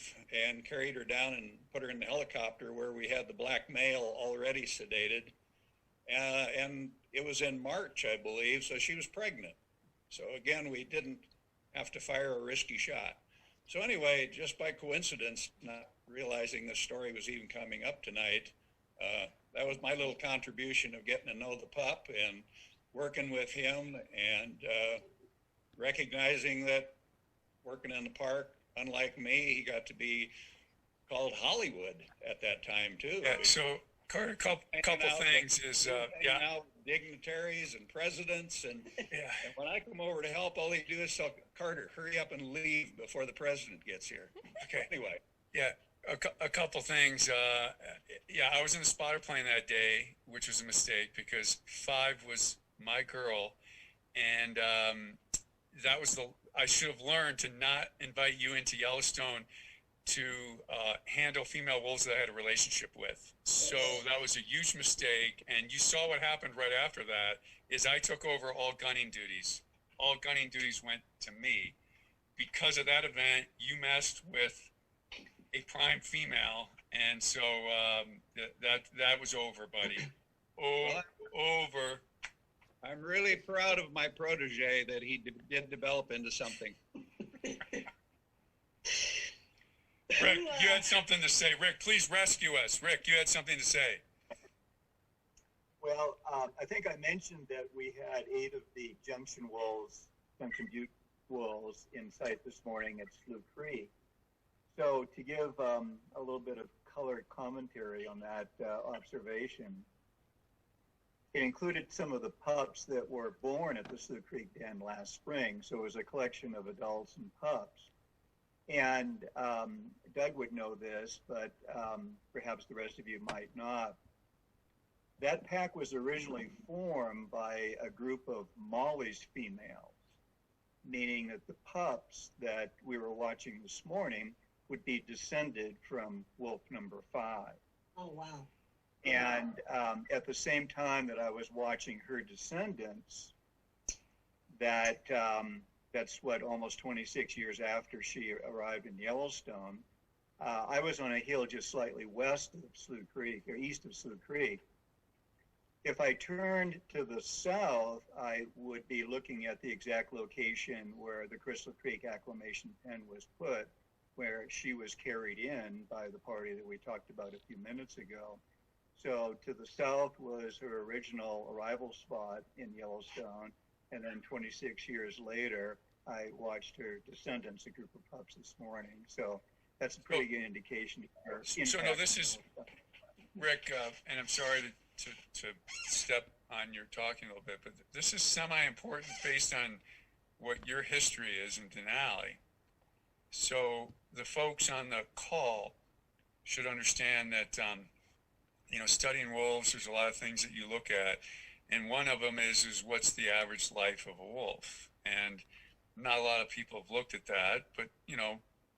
and carried her down and put her in the helicopter where we had the black male already sedated. And it was in March, I believe, so she was pregnant. So again, we didn't have to fire a risky shot. So anyway, just by coincidence, not realizing this story was even coming up tonight, that was my little contribution of getting to know the pup and working with him and recognizing that working in the park, unlike me, he got to be called Hollywood at that time too. Yeah, so Carter, couple things is, now dignitaries and presidents, and when I come over to help, all they do is tell Carter, hurry up and leave before the president gets here. Okay. Anyway. Yeah, a couple things. I was in the spotter plane that day, which was a mistake because 5 was my girl, and that was I should have learned to not invite you into Yellowstone to handle female wolves that I had a relationship with. So that was a huge mistake. And you saw what happened right after that is I took over all gunning duties. All gunning duties went to me. Because of that event, you messed with a prime female. And so that was over, buddy. Over. I'm really proud of my protege that he did develop into something. Rick, you had something to say. Rick, please rescue us. Rick, you had something to say. Well, I think I mentioned that we had 8 of the Junction Butte wolves in sight this morning at Slough Creek. So to give a little bit of colored commentary on that observation, it included some of the pups that were born at the Slough Creek Den last spring. So it was a collection of adults and pups. And Doug would know this, but perhaps the rest of you might not. That pack was originally formed by a group of Molly's females, meaning that the pups that we were watching this morning would be descended from wolf number 5. Oh, wow. And at the same time that I was watching her descendants, that's what, almost 26 years after she arrived in Yellowstone, I was on a hill just slightly west of Slough Creek, or east of Slough Creek. If I turned to the south, I would be looking at the exact location where the Crystal Creek acclimation pen was put, where she was carried in by the party that we talked about a few minutes ago. So to the south was her original arrival spot in Yellowstone. And then 26 years later, I watched her descendants, a group of pups, this morning. So that's a pretty good indication of her So no, this is, Rick, and I'm sorry to step on your talking a little bit, but this is semi-important based on what your history is in Denali. So the folks on the call should understand that, studying wolves, there's a lot of things that you look at. And one of them is what's the average life of a wolf? And not a lot of people have looked at that, but,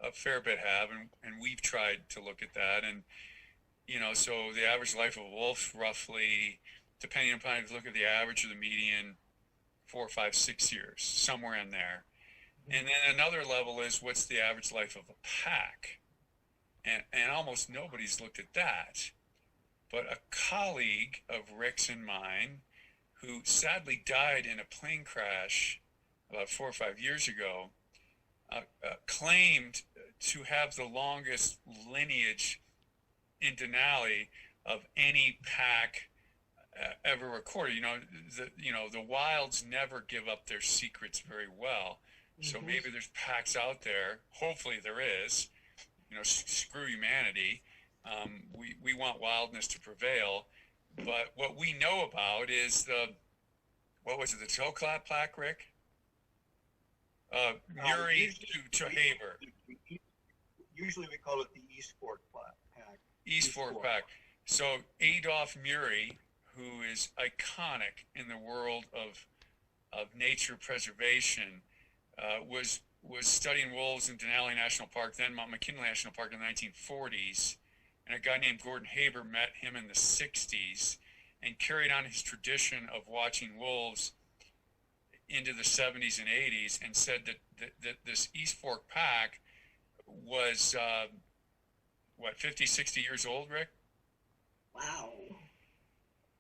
a fair bit have, and we've tried to look at that. And, so the average life of a wolf, roughly, depending upon if you look at the average or the median, 4, 5, 6 years, somewhere in there. And then another level is what's the average life of a pack? And almost nobody's looked at that. But a colleague of Rick's and mine, who sadly died in a plane crash about 4 or 5 years ago, claimed to have the longest lineage in Denali of any pack ever recorded. The wilds never give up their secrets very well. So maybe there's packs out there. Hopefully there is. Screw humanity. We want wildness to prevail. But what we know about is the Toklat pack, Rick? Murray to Haber. Usually we call it the East Fork pack. East Fork pack. So Adolph Murray, who is iconic in the world of nature preservation, was studying wolves in Denali National Park, then McKinley National Park in the 1940s. And a guy named Gordon Haber met him in the 60s and carried on his tradition of watching wolves into the 70s and 80s, and said that this East Fork pack was, 50, 60 years old, Rick? Wow.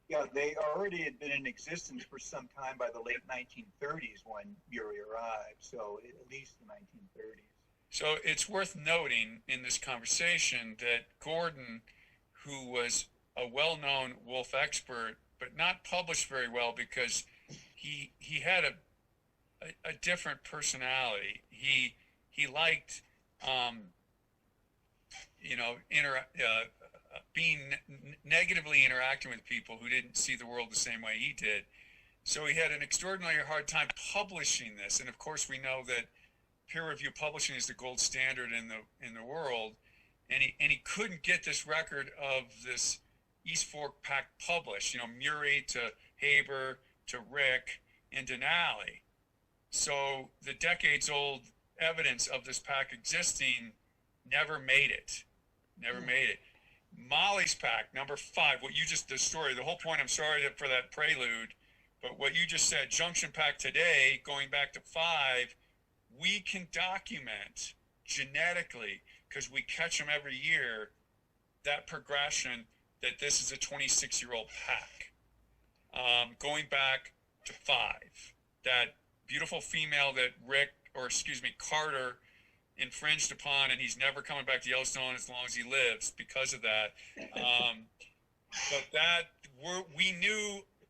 Yeah, they already had been in existence for some time by the late 1930s when Murray arrived, so at least the 1930s. So it's worth noting in this conversation that Gordon, who was a well-known wolf expert, but not published very well because he had a different personality. He liked being negatively interacting with people who didn't see the world the same way he did. So he had an extraordinarily hard time publishing this. And of course, we know that peer review publishing is the gold standard in the world. And he couldn't get this record of this East Fork pack published. Murray to Haber to Rick and Denali. So the decades-old evidence of this pack existing never made it. Molly's pack, number 5, the story, the whole point, I'm sorry for that prelude, but what you just said, junction pack today, going back to 5, we can document genetically, because we catch them every year, that progression that this is a 26-year-old pack. Going back to 5, that beautiful female that Carter infringed upon, and he's never coming back to Yellowstone as long as he lives because of that. But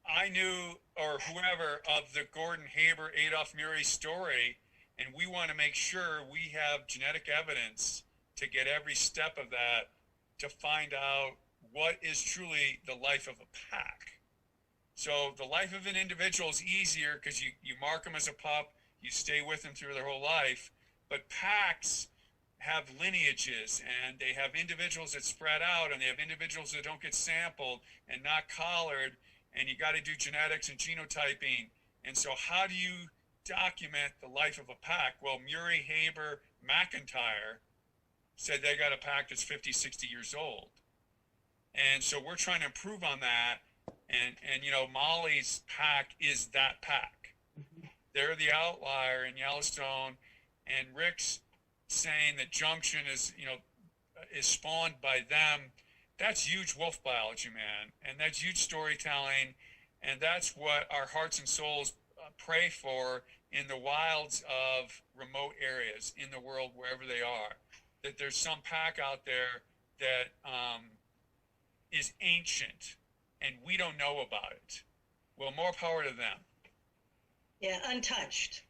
I knew, or whoever, of the Gordon Haber, Adolph Murray story, and we want to make sure we have genetic evidence to get every step of that to find out what is truly the life of a pack. So the life of an individual is easier because you mark them as a pup, you stay with them through their whole life. But packs have lineages, and they have individuals that spread out, and they have individuals that don't get sampled and not collared, and you got to do genetics and genotyping. And so how do you document the life of a pack? Well, Murray, Haber, McIntyre said they got a pack that's 50, 60 years old. And so we're trying to improve on that. And Molly's pack is that pack. They're the outlier in Yellowstone. And Rick's saying that Junction is spawned by them. That's huge wolf biology, man. And that's huge storytelling. And that's what our hearts and souls pray for in the wilds of remote areas in the world, wherever they are. That there's some pack out there that is ancient and we don't know about it. Well, more power to them. Yeah, untouched.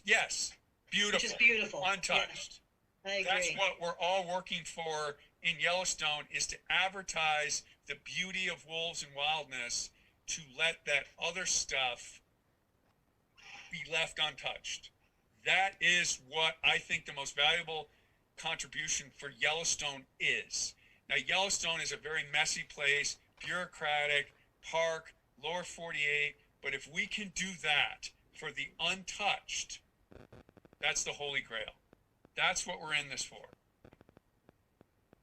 Yes, beautiful. Which is beautiful. Untouched. Yeah, I agree. That's what we're all working for in Yellowstone, is to advertise the beauty of wolves and wildness, to let that other stuff be left untouched. That is what I think the most valuable contribution for Yellowstone is. Now, Yellowstone is a very messy place, bureaucratic, park, lower 48, but if we can do that for the untouched, that's the Holy Grail. That's what we're in this for.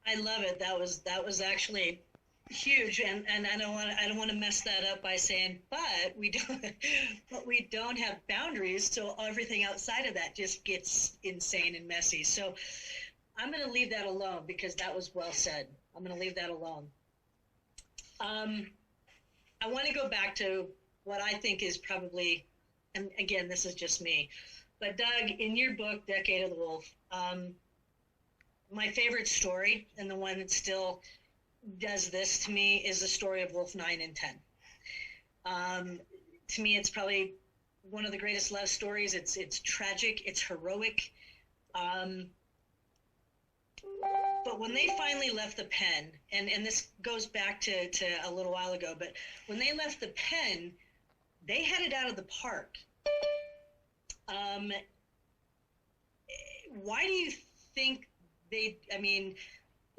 I love it. That was actually huge, and I don't want to mess that up by saying, but we don't have boundaries, so everything outside of that just gets insane and messy. So I'm going to leave that alone because that was well said. I'm going to leave that alone. I want to go back to what I think is probably, and again, this is just me, but Doug, in your book, Decade of the Wolf, my favorite story, and the one that still does this to me, is the story of Wolf 9 and 10. To me, it's probably one of the greatest love stories. It's tragic, it's heroic. But when they finally left the pen, and this goes back to a little while ago, but when they left the pen, they headed out of the park. Why do you think they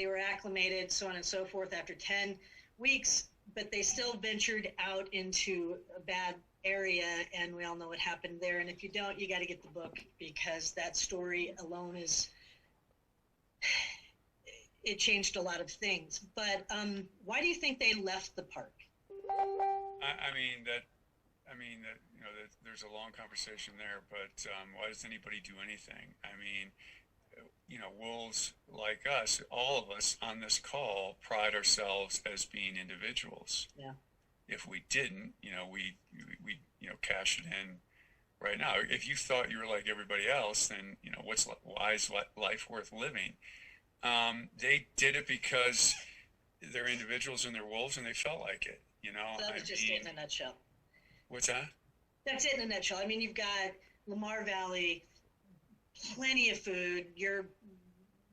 were acclimated, so on and so forth, after 10 weeks, but they still ventured out into a bad area, and we all know what happened there. And if you don't, you got to get the book, because that story alone it changed a lot of things. But why do you think they left the park? There's a long conversation there, but why does anybody do anything? Wolves like us, all of us on this call, pride ourselves as being individuals. Yeah. If we didn't, we cash it in right now. If you thought you were like everybody else, then, why is life worth living? They did it because they're individuals and they're wolves and they felt like it, So that was just it in a nutshell. What's that? That's it in a nutshell. You've got Lamar Valley, plenty of food. You're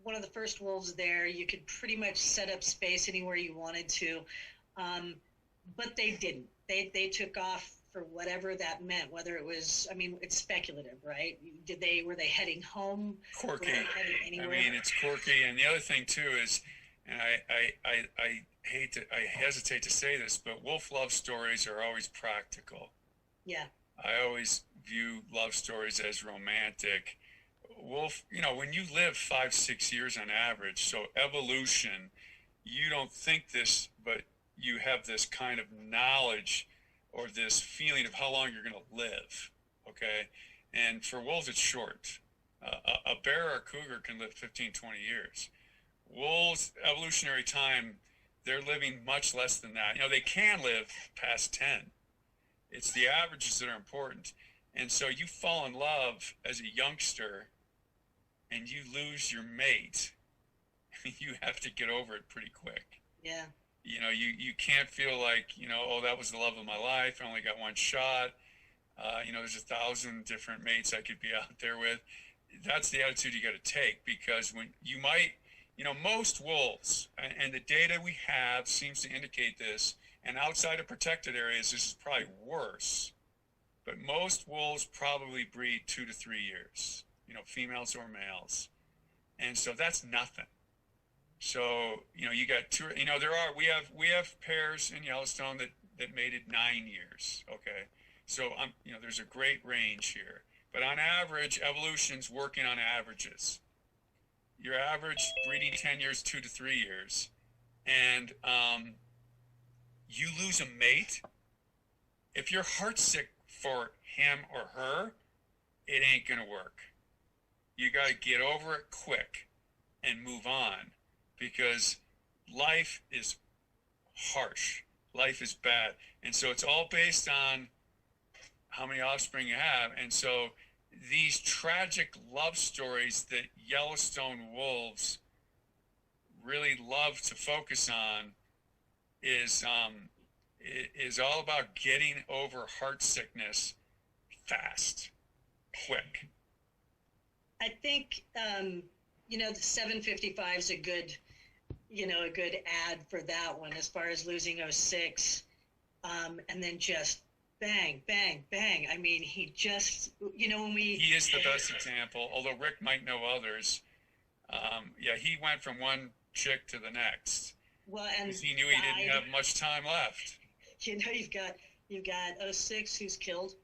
one of the first wolves there. You could pretty much set up space anywhere you wanted to. But they didn't. They took off for whatever that meant, whether it was, it's speculative, right? Were they heading home? Quirky. Anywhere? It's quirky. And the other thing too is, and I hesitate to say this, but wolf love stories are always practical. Yeah. I always view love stories as romantic. Wolf, when you live 5-6 years on average, so evolution, you don't think this, but you have this kind of knowledge or this feeling of how long you're going to live, okay? And for wolves, it's short. A bear or a cougar can live 15, 20 years. Wolves, evolutionary time, they're living much less than that. They can live past 10. It's the averages that are important. And so you fall in love as a youngster and you lose your mate, you have to get over it pretty quick. Yeah. You can't feel like, oh, that was the love of my life. I only got one shot. There's 1,000 different mates I could be out there with. That's the attitude you got to take, because when you might, most wolves, and the data we have seems to indicate this, and outside of protected areas, this is probably worse, but most wolves probably breed 2 to 3 years, females or males. And so that's nothing. So, you got two, we have pairs in Yellowstone that mated 9 years. Okay. So there's a great range here, but on average, evolution's working on averages. Your average breeding 10 years, 2 to 3 years. And, you lose a mate. If you're heartsick for him or her, it ain't going to work. You got to get over it quick and move on, because life is harsh. Life is bad. And so it's all based on how many offspring you have. And so these tragic love stories that Yellowstone wolves really love to focus on is all about getting over heart sickness fast, quick. I think, the 755 is a good ad for that one as far as losing 06. And then just bang, bang, bang. I mean, he just, He is the best example, although Rick might know others. He went from one chick to the next. Well, and he knew he didn't have much time left. You've got 06 who's killed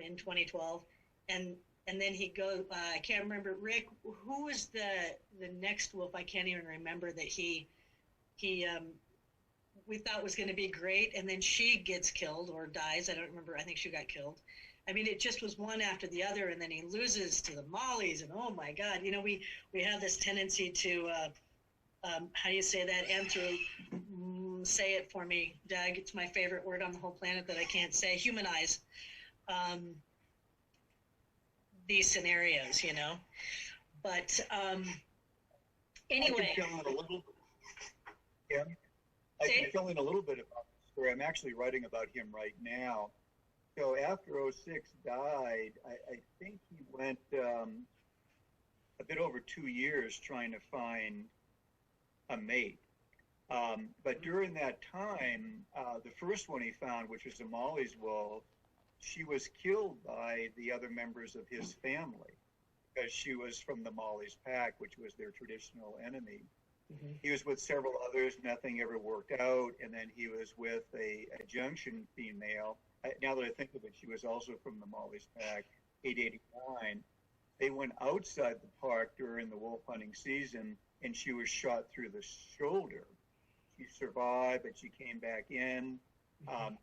in 2012, and then he goes. I can't remember. Rick, who was the next wolf? I can't even remember that he we thought was going to be great, and then she gets killed or dies. I don't remember. I think she got killed. I mean, it just was one after the other, and then he loses to the mollies, and oh my God, we have this tendency to how do you say that? Say it for me, Doug. It's my favorite word on the whole planet that I can't say. Humanize these scenarios, But anyway. I can fill in a little bit. Yeah. I can fill in a little bit about the story. I'm actually writing about him right now. So after 06 died, I think he went a bit over 2 years trying to find a mate. But during that time, the first one he found, which was a Molly's wolf, she was killed by the other members of his family because she was from the Molly's pack, which was their traditional enemy. Mm-hmm. He was with several others. Nothing ever worked out. And then he was with a junction female. Now that I think of it, she was also from the Molly's pack, 889. They went outside the park during the wolf hunting season, and she was shot through the shoulder. She survived, but she came back in.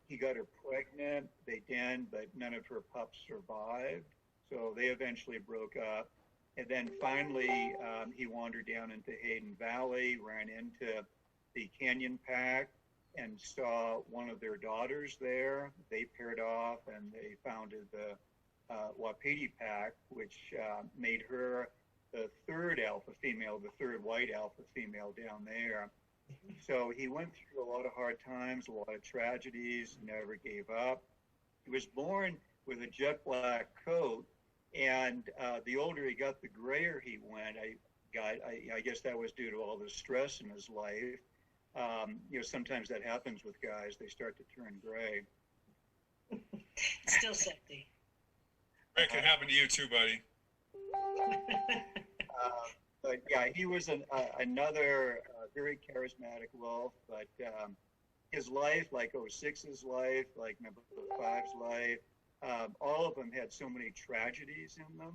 He got her pregnant. They did, but none of her pups survived. So they eventually broke up. And then finally, he wandered down into Hayden Valley, ran into the Canyon Pack, and saw one of their daughters there. They paired off, and they founded the Wapiti Pack, which made her the third alpha female, the third white alpha female down there. So he went through a lot of hard times, a lot of tragedies, never gave up. He was born with a jet black coat, and the older he got, the grayer he went. I guess that was due to all the stress in his life. Sometimes that happens with guys. They start to turn gray. Still sexy. It can happen to you too, buddy. But yeah, he was another very charismatic wolf, but his life, like 06's life, like number 5's life, all of them had so many tragedies in them,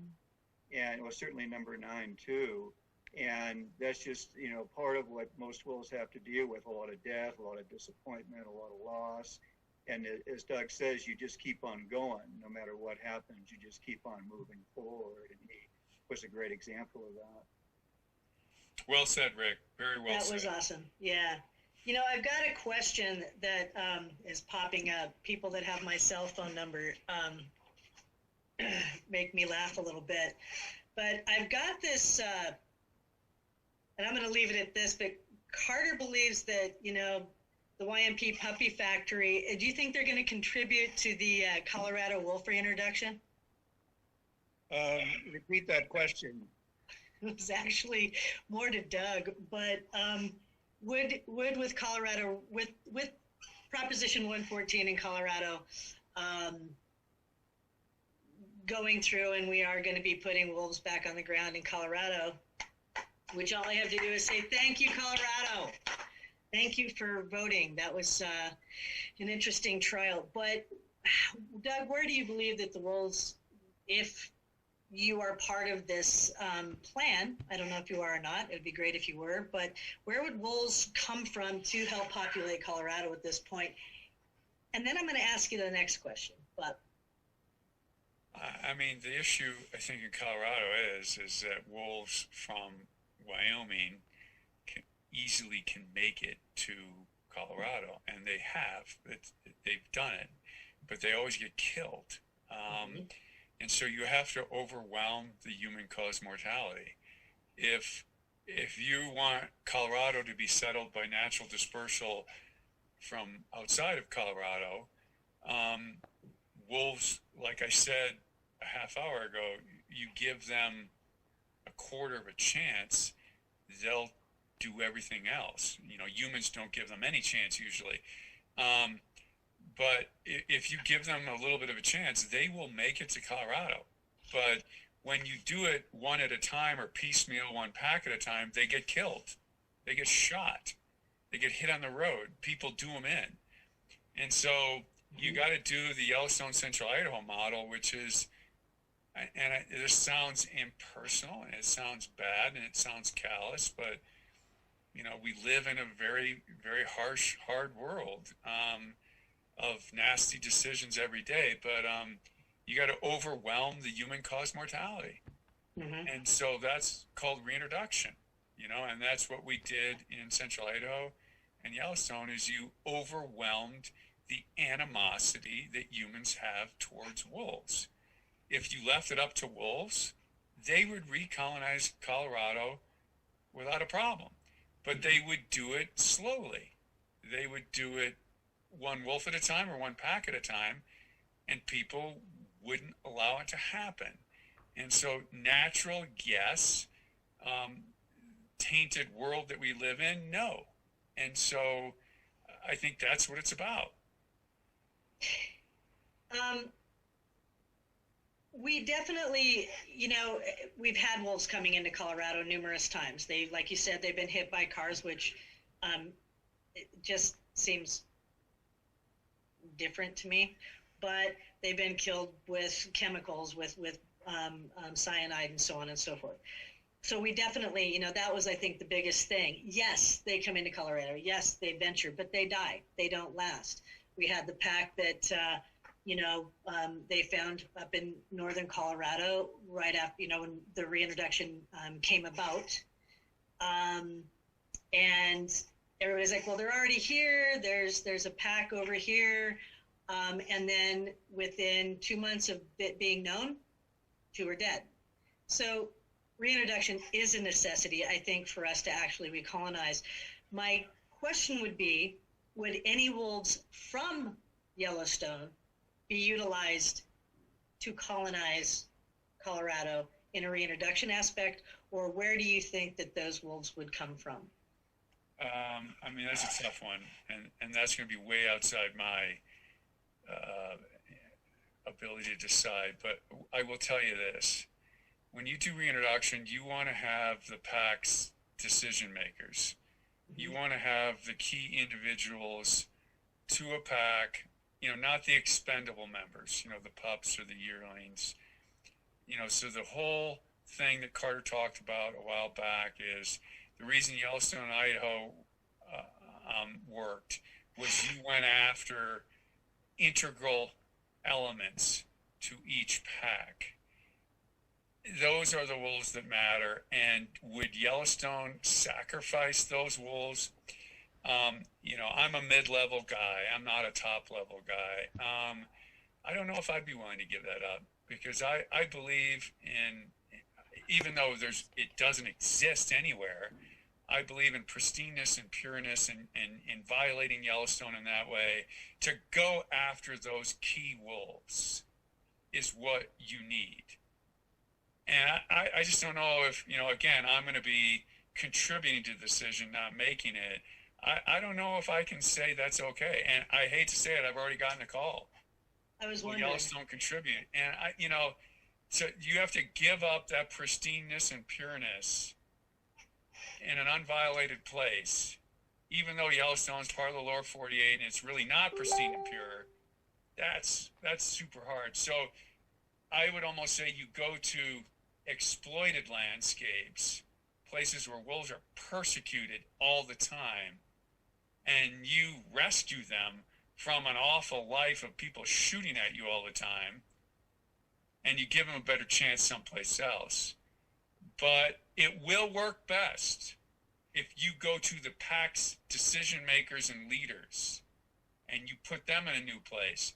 and it was certainly number 9 too. And that's just, part of what most wolves have to deal with, a lot of death, a lot of disappointment, a lot of loss. And as Doug says, you just keep on going. No matter what happens, you just keep on moving forward. And he was a great example of that. Well said, Rick. Very well said. That was awesome. Yeah. I've got a question that is popping up. People that have my cell phone number make me laugh a little bit. But I've got this, and I'm going to leave it at this, but Carter believes that, the YMP Puppy Factory, do you think they're going to contribute to the Colorado wolf reintroduction? Repeat that question. It was actually more to Doug, but would with Colorado, with Proposition 114 in Colorado going through, and we are going to be putting wolves back on the ground in Colorado, which all I have to do is say, thank you, Colorado. Thank you for voting. That was an interesting trial. But Doug, where do you believe that the wolves, if you are part of this plan, I don't know if you are or not, it would be great if you were, but where would wolves come from to help populate Colorado at this point? And then I'm going to ask you the next question. But the issue, I think, in Colorado is that wolves from Wyoming easily can make it to Colorado, and they have. They've done it, but they always get killed. And so you have to overwhelm the human-caused mortality. If you want Colorado to be settled by natural dispersal from outside of Colorado. Wolves, like I said a half hour ago, you give them a quarter of a chance, they'll do everything else. Humans don't give them any chance usually. But if you give them a little bit of a chance, they will make it to Colorado. But when you do it one at a time or piecemeal, one pack at a time, they get killed. They get shot. They get hit on the road. People do them in. And so you got to do the Yellowstone Central Idaho model, which is, this sounds impersonal, and it sounds bad, and it sounds callous, but, we live in a very, very harsh, hard world of nasty decisions every day. But you got to overwhelm the human-caused mortality. Mm-hmm. And so that's called reintroduction, and that's what we did in Central Idaho and Yellowstone, is you overwhelmed the animosity that humans have towards wolves. If you left it up to wolves, they would recolonize Colorado without a problem. But they would do it slowly. They would do it one wolf at a time or one pack at a time, and people wouldn't allow it to happen. And so natural, yes. Tainted world that we live in, no. And so I think that's what it's about. We definitely, we've had wolves coming into Colorado numerous times. They, like you said, they've been hit by cars, which it just seems different to me. But they've been killed with chemicals, with cyanide and so on and so forth. So we definitely, that was, I think, the biggest thing. Yes, they come into Colorado. Yes, they venture, but they die. They don't last. We had the pack that, they found up in northern Colorado right after, when the reintroduction came about. And everybody's like, well, they're already here. There's a pack over here. And then within 2 months of it being known, 2 are dead. So reintroduction is a necessity, I think, for us to actually recolonize. My question would be, would any wolves from Yellowstone be utilized to colonize Colorado in a reintroduction aspect, or where do you think that those wolves would come from? That's a tough one, and that's going to be way outside my ability to decide. But I will tell you this. When you do reintroduction, you want to have the pack's decision makers. You want to have the key individuals to a pack, not the expendable members, the pups or the yearlings. So the whole thing that Carter talked about a while back is the reason Yellowstone and Idaho worked was you went after integral elements to each pack. Those are the wolves that matter. And would Yellowstone sacrifice those wolves? I'm a mid-level guy. I'm not a top-level guy. I don't know if I'd be willing to give that up, because I believe in, even though it doesn't exist anywhere, I believe in pristineness and pureness and violating Yellowstone in that way. To go after those key wolves is what you need. And I just don't know if, again, I'm going to be contributing to the decision, not making it. I don't know if I can say that's okay. And I hate to say it, I've already gotten a call. I was Will wondering. Yellowstone contribute? And so you have to give up that pristineness and pureness in an unviolated place, even though Yellowstone's part of the lower 48 and it's really not pristine and pure. That's super hard. So I would almost say you go to exploited landscapes, places where wolves are persecuted all the time, and you rescue them from an awful life of people shooting at you all the time, and you give them a better chance someplace else. But it will work best if you go to the pack's decision makers and leaders and you put them in a new place.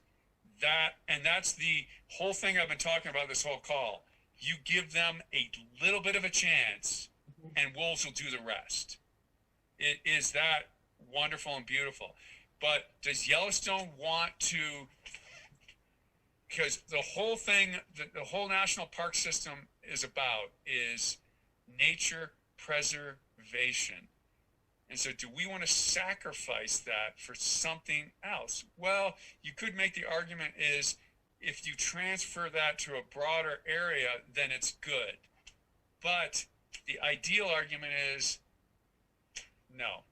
That's the whole thing I've been talking about this whole call. You give them a little bit of a chance, and wolves will do the rest. It is that wonderful and beautiful. But does Yellowstone want to, because the whole thing, the whole national park system is nature preservation. And so do we want to sacrifice that for something else? Well, you could make the argument is if you transfer that to a broader area, then it's good. But the ideal argument is no.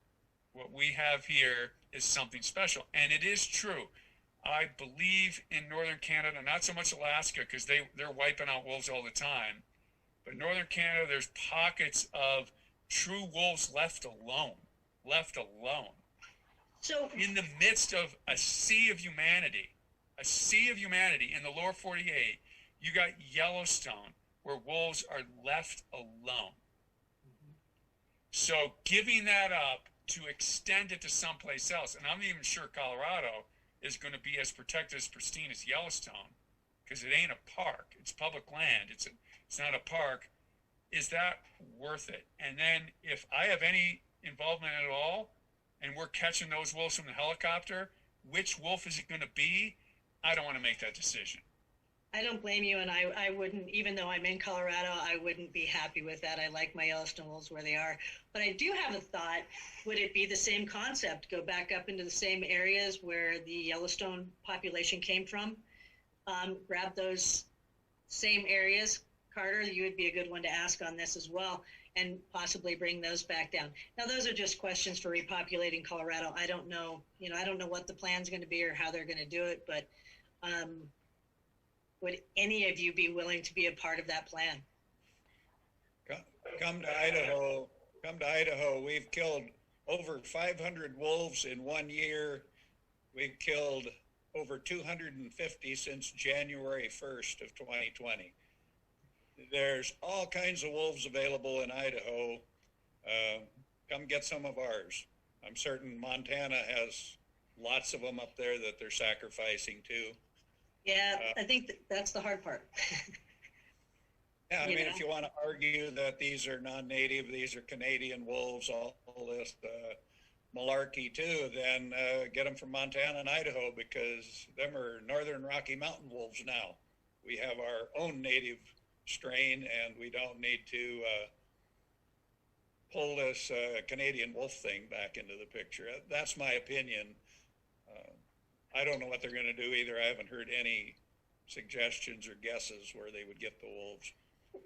What we have here is something special. And it is true. I believe in northern Canada, not so much Alaska, because they're wiping out wolves all the time. But northern Canada, there's pockets of true wolves left alone. So In the midst of a sea of humanity in the lower 48, you got Yellowstone, where wolves are left alone. So giving that up to extend it to someplace else, and I'm not even sure Colorado is going to be as protected, as pristine as Yellowstone, because it ain't a park. It's public land. It's not a park. Is that worth it? And then if I have any involvement at all, and we're catching those wolves from the helicopter, which wolf is it going to be? I don't want to make that decision. I don't blame you, and I wouldn't, even though I'm in Colorado, I wouldn't be happy with that. I like my Yellowstone wolves where they are. But I do have a thought, would it be the same concept? Go back up into the same areas where the Yellowstone population came from, grab those same areas. Carter, you would be a good one to ask on this as well, and possibly bring those back down. Now, those are just questions for repopulating Colorado. I don't know, I don't know what the plan's going to be or how they're going to do it, but would any of you be willing to be a part of that plan? Come to Idaho. We've killed over 500 wolves in 1 year. We've killed over 250 since January 1st of 2020. There's all kinds of wolves available in Idaho. Come get some of ours. I'm certain Montana has lots of them up there that they're sacrificing too. Yeah, I think that's the hard part. Yeah, I mean, if you want to argue that these are non-native, these are Canadian wolves, all this malarkey too, then get them from Montana and Idaho, because them are northern Rocky Mountain wolves now. We have our own native strain, and we don't need to pull this Canadian wolf thing back into the picture. That's my opinion. I don't know what they're going to do either. I haven't heard any suggestions or guesses where they would get the wolves.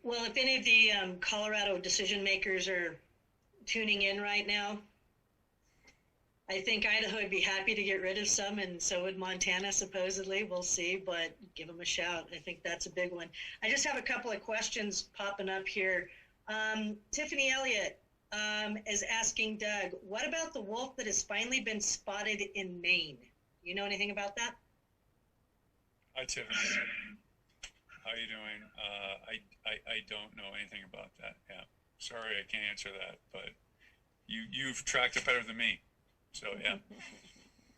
Well, if any of the Colorado decision makers are tuning in right now, I think Idaho would be happy to get rid of some, and so would Montana, supposedly. We'll see, but give them a shout. I think that's a big one. I just have a couple of questions popping up here. Tiffany Elliott is asking Doug, what about the wolf that has finally been spotted in Maine? You know anything about that? Hi, Tiffany. How you doing? I don't know anything about that. Yeah, sorry, I can't answer that. But you've tracked it better than me. So yeah.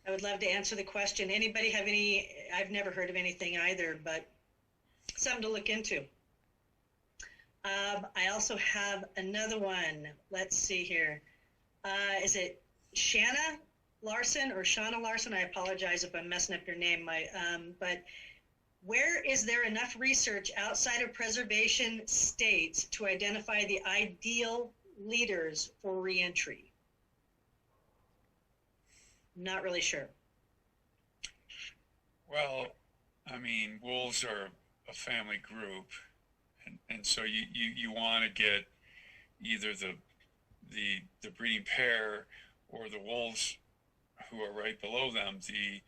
I would love to answer the question. Anybody have any? I've never heard of anything either, but something to look into. I also have another one. Let's see here. Is it Shanna Larson or Shauna Larson? I apologize if I'm messing up your name. But where is there enough research outside of preservation states to identify the ideal leaders for reentry? I'm not really sure. Well, I mean, wolves are a family group, and so you want to get either the breeding pair or the wolves who are right below them, the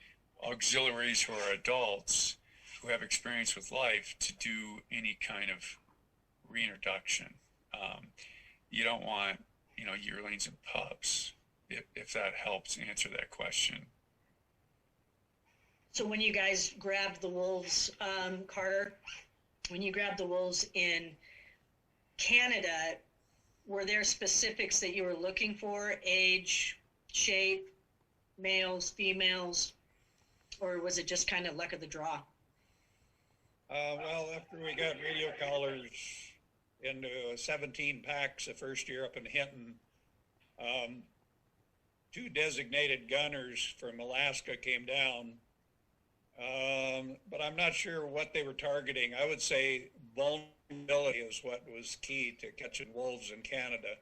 auxiliaries who are adults who have experience with life, to do any kind of reintroduction. You don't want, yearlings and pups, if that helps answer that question. So when you guys grabbed the wolves, Carter, when you grabbed the wolves in Canada, were there specifics that you were looking for? Age, shape, males, females, or was it just kind of luck of the draw? Well, after we got radio collars into 17 packs the first year up in Hinton, two designated gunners from Alaska came down, but I'm not sure what they were targeting. I would say vulnerability is what was key to catching wolves in Canada.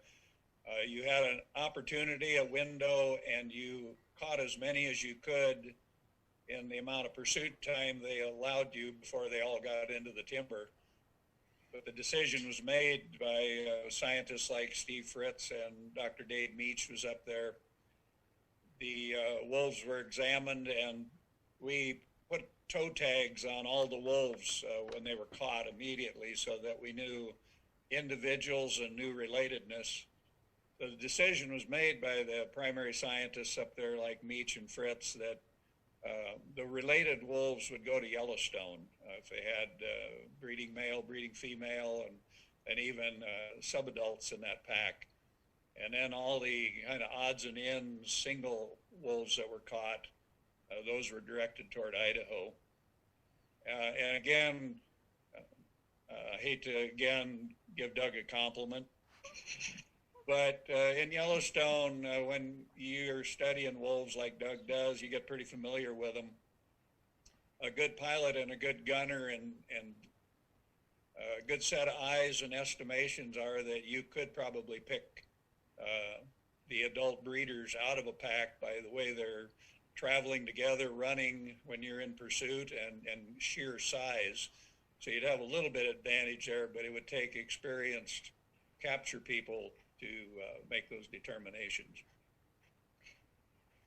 You had an opportunity, a window, and you caught as many as you could in the amount of pursuit time they allowed you before they all got into the timber. But the decision was made by scientists like Steve Fritz, and Dr. Dave Meach was up there. The wolves were examined, and we put toe tags on all the wolves when they were caught immediately, so that we knew individuals and knew relatedness. The decision was made by the primary scientists up there like Meach and Fritz that the related wolves would go to Yellowstone if they had breeding male, breeding female, and even subadults in that pack. And then all the kind of odds and ends single wolves that were caught, those were directed toward Idaho. And again, I hate to again give Doug a compliment, but in Yellowstone, when you're studying wolves like Doug does, you get pretty familiar with them. A good pilot and a good gunner and a good set of eyes and estimations are that you could probably pick the adult breeders out of a pack by the way they're traveling together, running when you're in pursuit, and sheer size. So you'd have a little bit of advantage there, but it would take experienced capture people to make those determinations.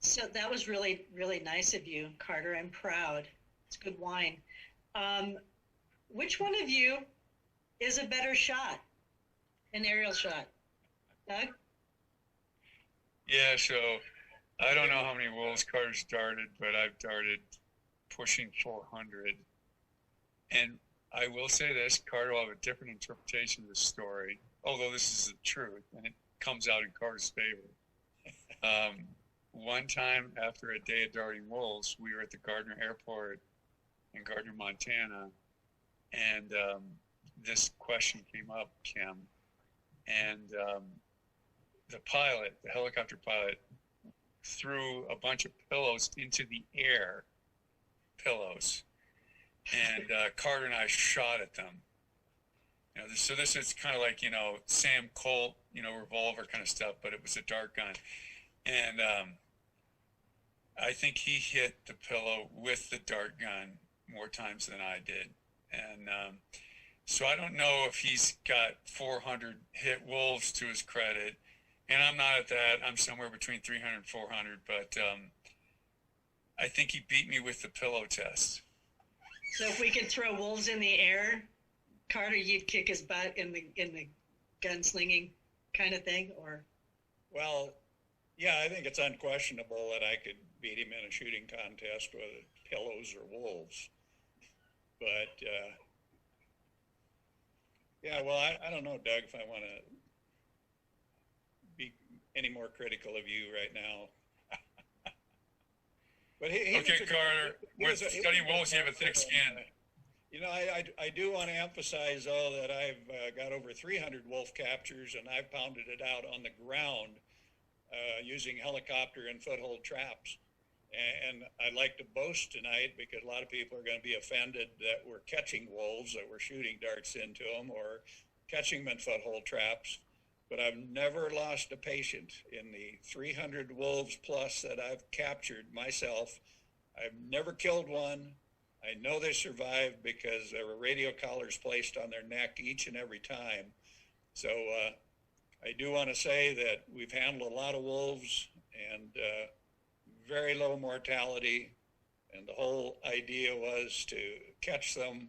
So that was really, really nice of you, Carter. I'm proud. It's good wine. Which one of you is a better shot, an aerial shot? Doug? Yeah, so I don't know how many wolves Carter's darted, but I've darted pushing 400. And I will say this, Carter will have a different interpretation of the story, although this is the truth, and it comes out in Carter's favor. One time after a day of darting wolves, we were at the Gardner Airport in Gardner, Montana, and this question came up, Kim, and the pilot, the helicopter pilot, threw a bunch of pillows into the air, pillows, and Carter and I shot at them. You know, so this is kind of like, you know, Sam Colt, you know, revolver kind of stuff, but it was a dart gun. And I think he hit the pillow with the dart gun more times than I did. And so I don't know if he's got 400 hit wolves to his credit. And I'm not at that. I'm somewhere between 300 and 400. But I think he beat me with the pillow test. So if we could throw wolves in the air, Carter, you'd kick his butt in the gunslinging kind of thing, or? Well, yeah, I think it's unquestionable that I could beat him in a shooting contest with pillows or wolves. But, yeah, well, I don't know, Doug, if I want to be any more critical of you right now. But okay, Carter, with studying wolves, you have a thick skin. You know, I do want to emphasize, though, that I've got over 300 wolf captures, and I've pounded it out on the ground using helicopter and foothold traps. And I'd like to boast tonight, because a lot of people are going to be offended that we're catching wolves, that we're shooting darts into them, or catching them in foothold traps. But I've never lost a patient in the 300 wolves plus that I've captured myself. I've never killed one. I know they survived because there were radio collars placed on their neck each and every time. So I do want to say that we've handled a lot of wolves and very low mortality. And the whole idea was to catch them,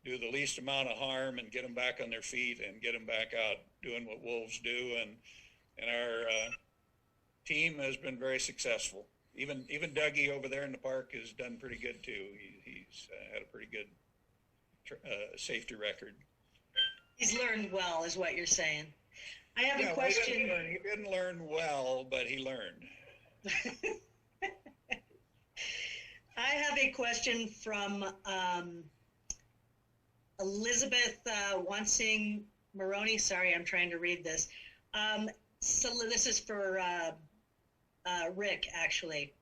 do the least amount of harm, and get them back on their feet and get them back out doing what wolves do. And our team has been very successful. Even Dougie over there in the park has done pretty good too. He's had a pretty good safety record. He's learned well, is what you're saying. I have a question. He didn't learn well, but he learned. I have a question from Elizabeth Wansing Maroney. Sorry, I'm trying to read this. So this is for Rick, actually.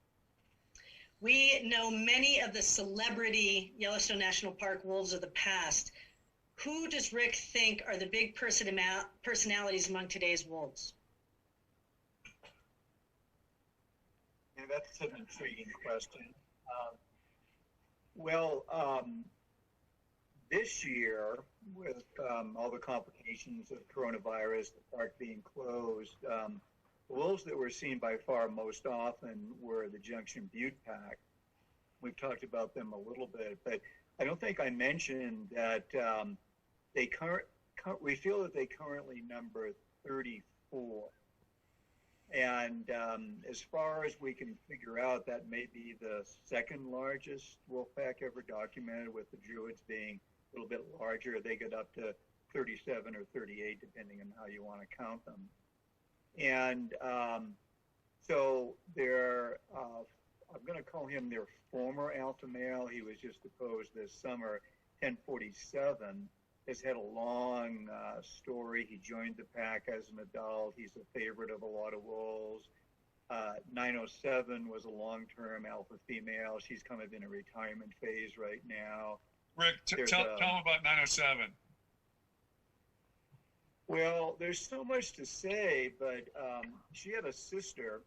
We know many of the celebrity Yellowstone National Park wolves of the past. Who does Rick think are the big personalities among today's wolves? Yeah, that's an intriguing question. Well, this year, with all the complications of coronavirus, the park being closed, the wolves that were seen by far most often were the Junction Butte pack. We've talked about them a little bit, but I don't think I mentioned that we feel that they currently number 34. And as far as we can figure out, that may be the second largest wolf pack ever documented, with the Druids being a little bit larger. They get up to 37 or 38, depending on how you want to count them. And so they're, I'm going to call him their former alpha male. He was just deposed this summer. 1047 has had a long story. He joined the pack as an adult. He's a favorite of a lot of wolves. 907 was a long-term alpha female. She's kind of in a retirement phase right now. Rick, tell them about 907. Well, there's so much to say, but she had a sister,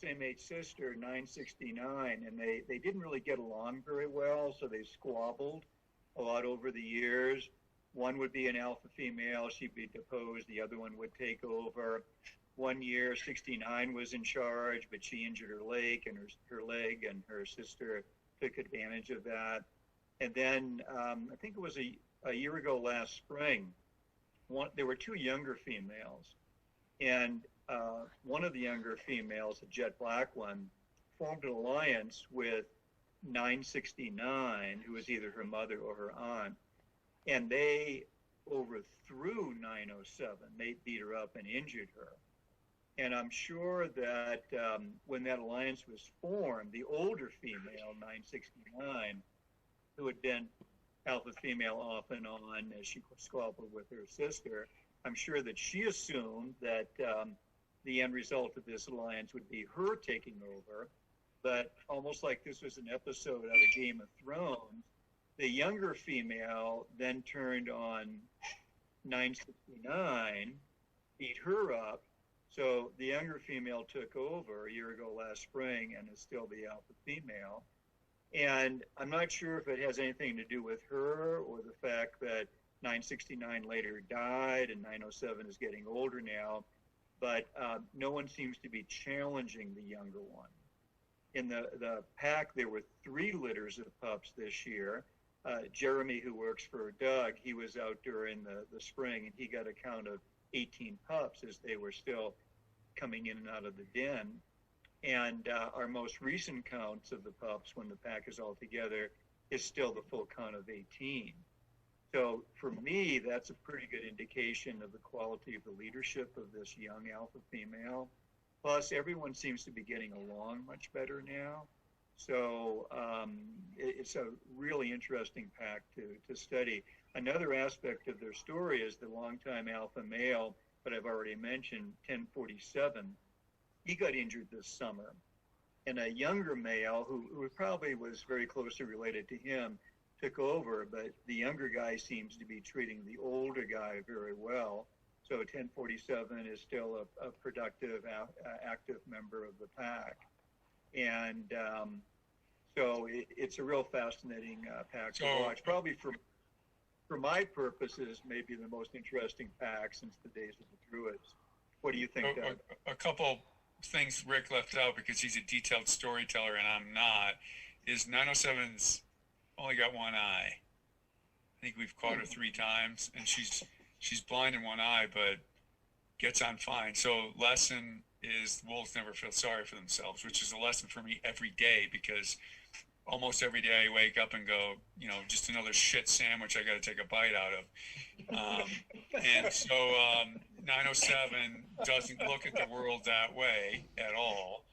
same-age sister, 969, and they didn't really get along very well, so they squabbled a lot over the years. One would be an alpha female, she'd be deposed, the other one would take over. One year, 69 was in charge, but she injured her leg, and her sister took advantage of that. And then I think it was a year ago last spring, there were two younger females, and one of the younger females, a jet black one, formed an alliance with 969, who was either her mother or her aunt, and they overthrew 907. They beat her up and injured her. And I'm sure that when that alliance was formed, the older female, 969, who had been alpha female off and on as she squabbled with her sister, I'm sure that she assumed that the end result of this alliance would be her taking over. But almost like this was an episode out of Game of Thrones, the younger female then turned on 969, beat her up. So the younger female took over a year ago last spring and is still the alpha female. And I'm not sure if it has anything to do with her or the fact that 969 later died and 907 is getting older now, but no one seems to be challenging the younger one. In the pack, there were 3 litters of pups this year. Jeremy, who works for Doug, he was out during the spring, and he got a count of 18 pups as they were still coming in and out of the den. And our most recent counts of the pups, when the pack is all together, is still the full count of 18. So for me, that's a pretty good indication of the quality of the leadership of this young alpha female. Plus, everyone seems to be getting along much better now. So it's a really interesting pack to study. Another aspect of their story is the longtime alpha male, but I've already mentioned, 1047. He got injured this summer. And a younger male, who probably was very closely related to him, took over, but the younger guy seems to be treating the older guy very well. So 1047 is still a productive, active member of the pack. And so it's a real fascinating pack to watch. Probably for my purposes, maybe the most interesting pack since the days of the Druids. What do you think, Doug? A couple things Rick left out, because he's a detailed storyteller and I'm not, is 907's only got one eye. I think we've caught her 3 times, and she's blind in one eye, but gets on fine. So lesson is wolves never feel sorry for themselves, which is a lesson for me every day, because almost every day I wake up and go, just another shit sandwich I got to take a bite out of. And so 907 doesn't look at the world that way at all.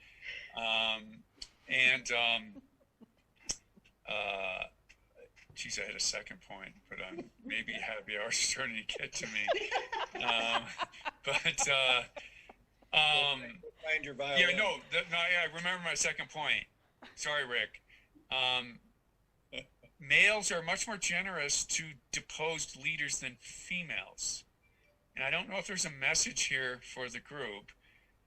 Geez, I had a second point, but maybe happy hour's starting to get to me. find your violin. Yeah, no, I remember my second point. Sorry, Rick. Males are much more generous to deposed leaders than females. And I don't know if there's a message here for the group,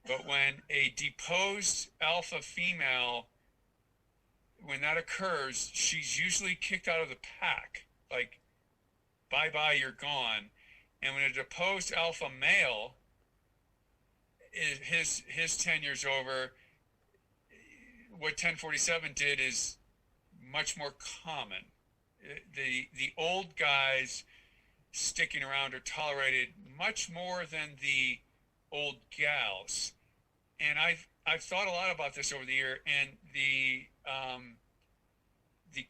but when a deposed alpha female, when that occurs, she's usually kicked out of the pack. Like, bye-bye, you're gone. And when a deposed alpha male, his tenure's over, what 1047 did is much more common. The old guys sticking around are tolerated much more than the old gals. And I've thought a lot about this over the year, and the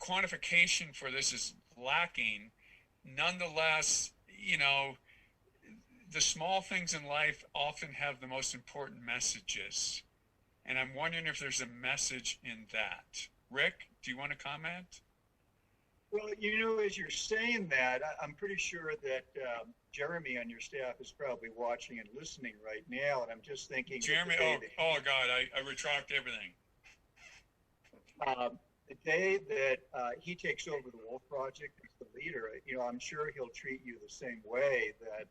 quantification for this is lacking. Nonetheless, the small things in life often have the most important messages. And I'm wondering if there's a message in that. Rick, do you want to comment? Well, as you're saying that, I'm pretty sure that Jeremy on your staff is probably watching and listening right now, and I'm just thinking. Jeremy, oh God, I retract everything. The day that he takes over the Wolf Project as the leader, I'm sure he'll treat you the same way that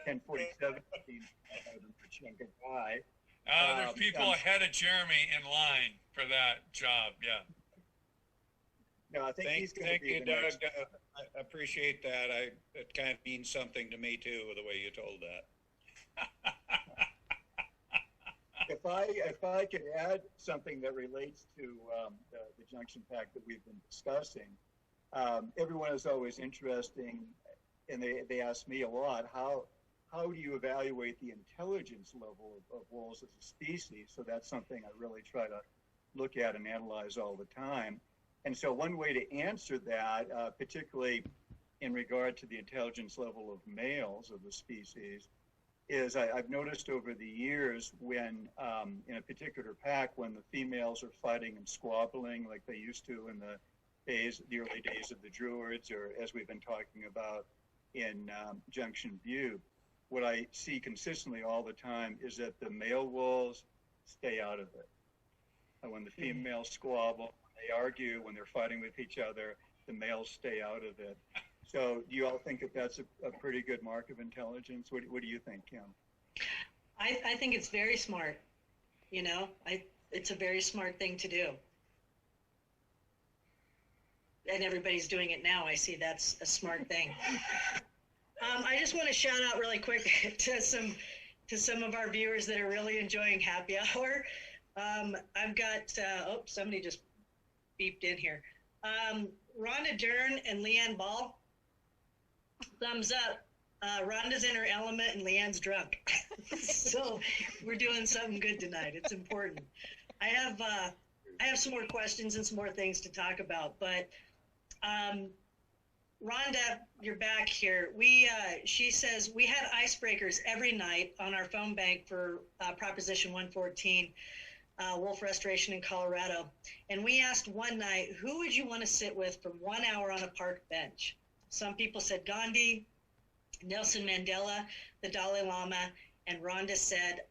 1047 a younger guy. There's people ahead of Jeremy in line for that job. Yeah. No, I think he's going to be you, Doug. I appreciate that. It kind of means something to me too, the way you told that. If I could add something that relates to the junction pact that we've been discussing, everyone is always interesting, and they ask me a lot, how do you evaluate the intelligence level of wolves as a species? So that's something I really try to look at and analyze all the time. And so one way to answer that, particularly in regard to the intelligence level of males of the species, is I've noticed over the years when, in a particular pack, when the females are fighting and squabbling like they used to in the early days of the Druids, or as we've been talking about in Junction View, what I see consistently all the time is that the male wolves stay out of it. And when the females squabble, they argue, when they're fighting with each other, the males stay out of it. So do you all think that that's a pretty good mark of intelligence? What do you think, Kim? I think it's very smart. It's a very smart thing to do. And everybody's doing it now. I see that's a smart thing. I just want to shout out really quick to some of our viewers that are really enjoying happy hour. I've got, somebody just beeped in here. Rhonda Dern and Leanne Ball, thumbs up. Rhonda's in her element and Leanne's drunk. So we're doing something good tonight. It's important. I have some more questions and some more things to talk about, but Rhonda, you're back here. She says we had icebreakers every night on our phone bank for Proposition 114, wolf restoration in Colorado. And we asked one night, who would you want to sit with for 1 hour on a park bench? Some people said Gandhi, Nelson Mandela, the Dalai Lama, and Rhonda said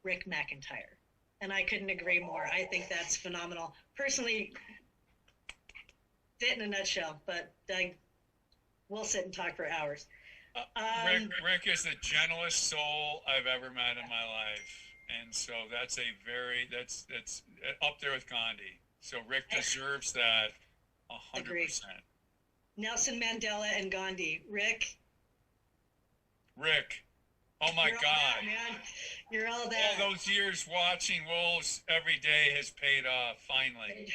Rick McIntyre. And I couldn't agree more. I think that's phenomenal. Personally, fit in a nutshell, but we'll sit and talk for hours. Rick is the gentlest soul I've ever met in my life. And so that's up there with Gandhi. So Rick deserves that 100%. Agreed. Nelson Mandela and Gandhi. Rick. Oh my God. That, man. You're all that. All those years watching wolves every day has paid off, finally.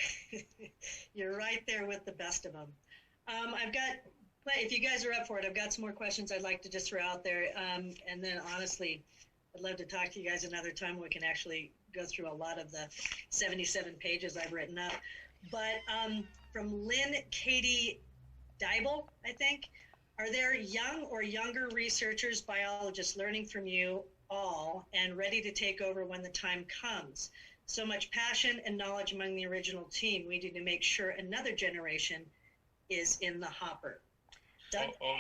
You're right there with the best of them. If you guys are up for it, I've got some more questions I'd like to just throw out there. And then honestly, I'd love to talk to you guys another time. We can actually go through a lot of the 77 pages I've written up. But from Lynn Katie Dybel, I think, are there young or younger researchers, biologists learning from you all and ready to take over when the time comes? So much passion and knowledge among the original team. We need to make sure another generation is in the hopper. Doug? Oh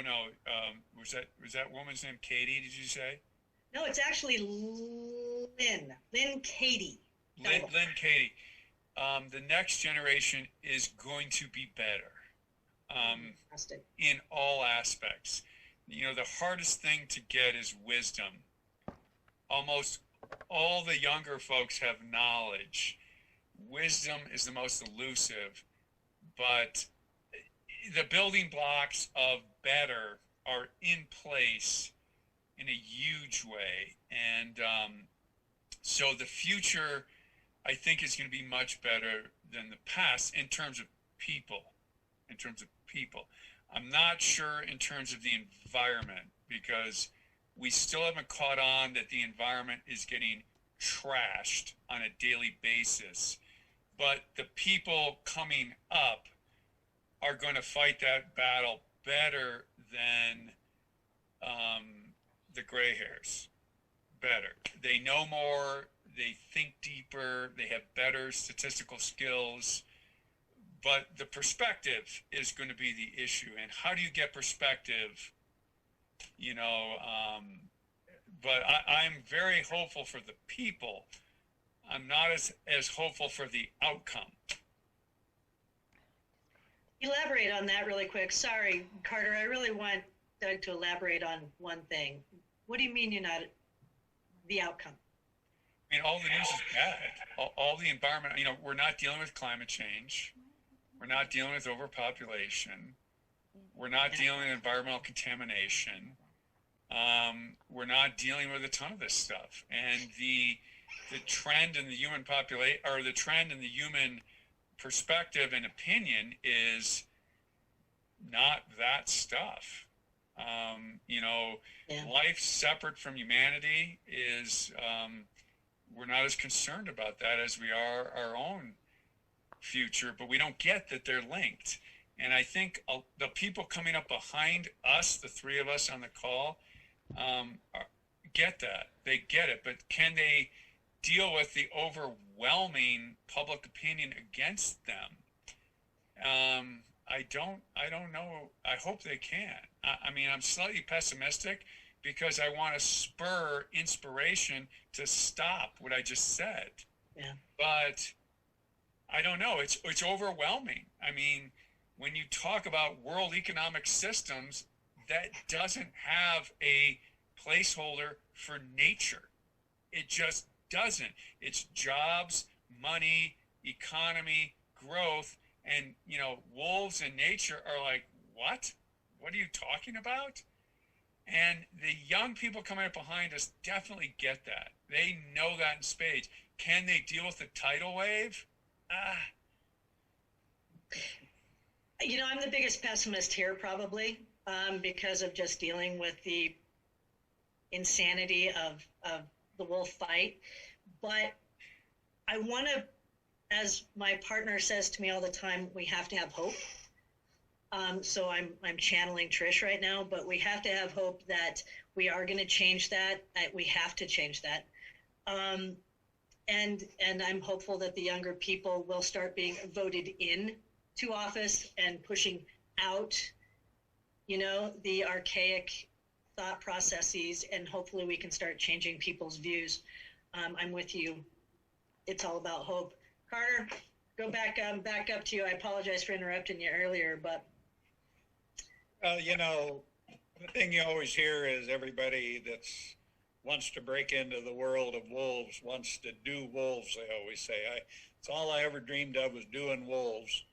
no. Was that woman's name Katie, did you say? No, it's actually Lynn Katie. Lynn Katie. The next generation is going to be better in all aspects. You know, the hardest thing to get is wisdom. Almost all the younger folks have knowledge. Wisdom is the most elusive, but the building blocks of better are in place in a huge way. And so the future, I think, is going to be much better than the past in terms of people. I'm not sure in terms of the environment, because we still haven't caught on that the environment is getting trashed on a daily basis. But the people coming up are going to fight that battle better than the gray hairs. Better. They know more, they think deeper, they have better statistical skills. But the perspective is going to be the issue. And how do you get perspective? You know, but I'm very hopeful for the people. I'm not as hopeful for the outcome. Elaborate on that really quick. Sorry, Carter, I really want Doug to elaborate on one thing. What do you mean you're not the outcome? I mean, all the news is bad. All the environment, you know, we're not dealing with climate change. We're not dealing with overpopulation. We're not dealing with environmental contamination. We're not dealing with a ton of this stuff. And the trend in the human population, or the trend in the human perspective and opinion, is not that stuff. You know, life separate from humanity is, we're not as concerned about that as we are our own future, but we don't get that they're linked. And I think the people coming up behind us, the three of us on the call, get that. They get it, but can they deal with the overwhelming public opinion against them? I don't know. I hope they can. I mean, I'm slightly pessimistic because I want to spur inspiration to stop what I just said. Yeah. But I don't know. It's overwhelming. I mean, when you talk about world economic systems, that doesn't have a placeholder for nature. It just doesn't. It's jobs, money, economy, growth, and, you know, wolves and nature are like, what? What are you talking about? And the young people coming up behind us definitely get that. They know that in spades. Can they deal with the tidal wave? You know, I'm the biggest pessimist here, probably, because of just dealing with the insanity of the wolf fight. But I want to, as my partner says to me all the time, we have to have hope. So I'm channeling Trish right now, but we have to have hope that we are going to change that. We have to change that. And I'm hopeful that the younger people will start being voted in to office and pushing out, you know, the archaic thought processes, and hopefully we can start changing people's views. I'm with you. It's all about hope. Carter, go back up to you. I apologize for interrupting you earlier, but. You know, the thing you always hear is everybody that's wants to break into the world of wolves wants to do wolves, they always say. It's all I ever dreamed of was doing wolves.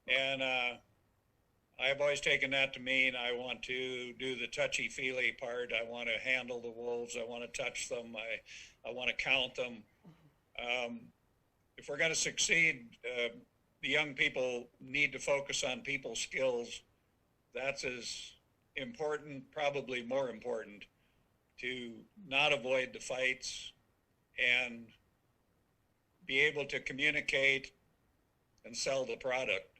And I've always taken that to mean I want to do the touchy-feely part. I want to handle the wolves. I want to touch them. I want to count them. If we're going to succeed, the young people need to focus on people skills. That's as important, probably more important, to not avoid the fights and be able to communicate and sell the product.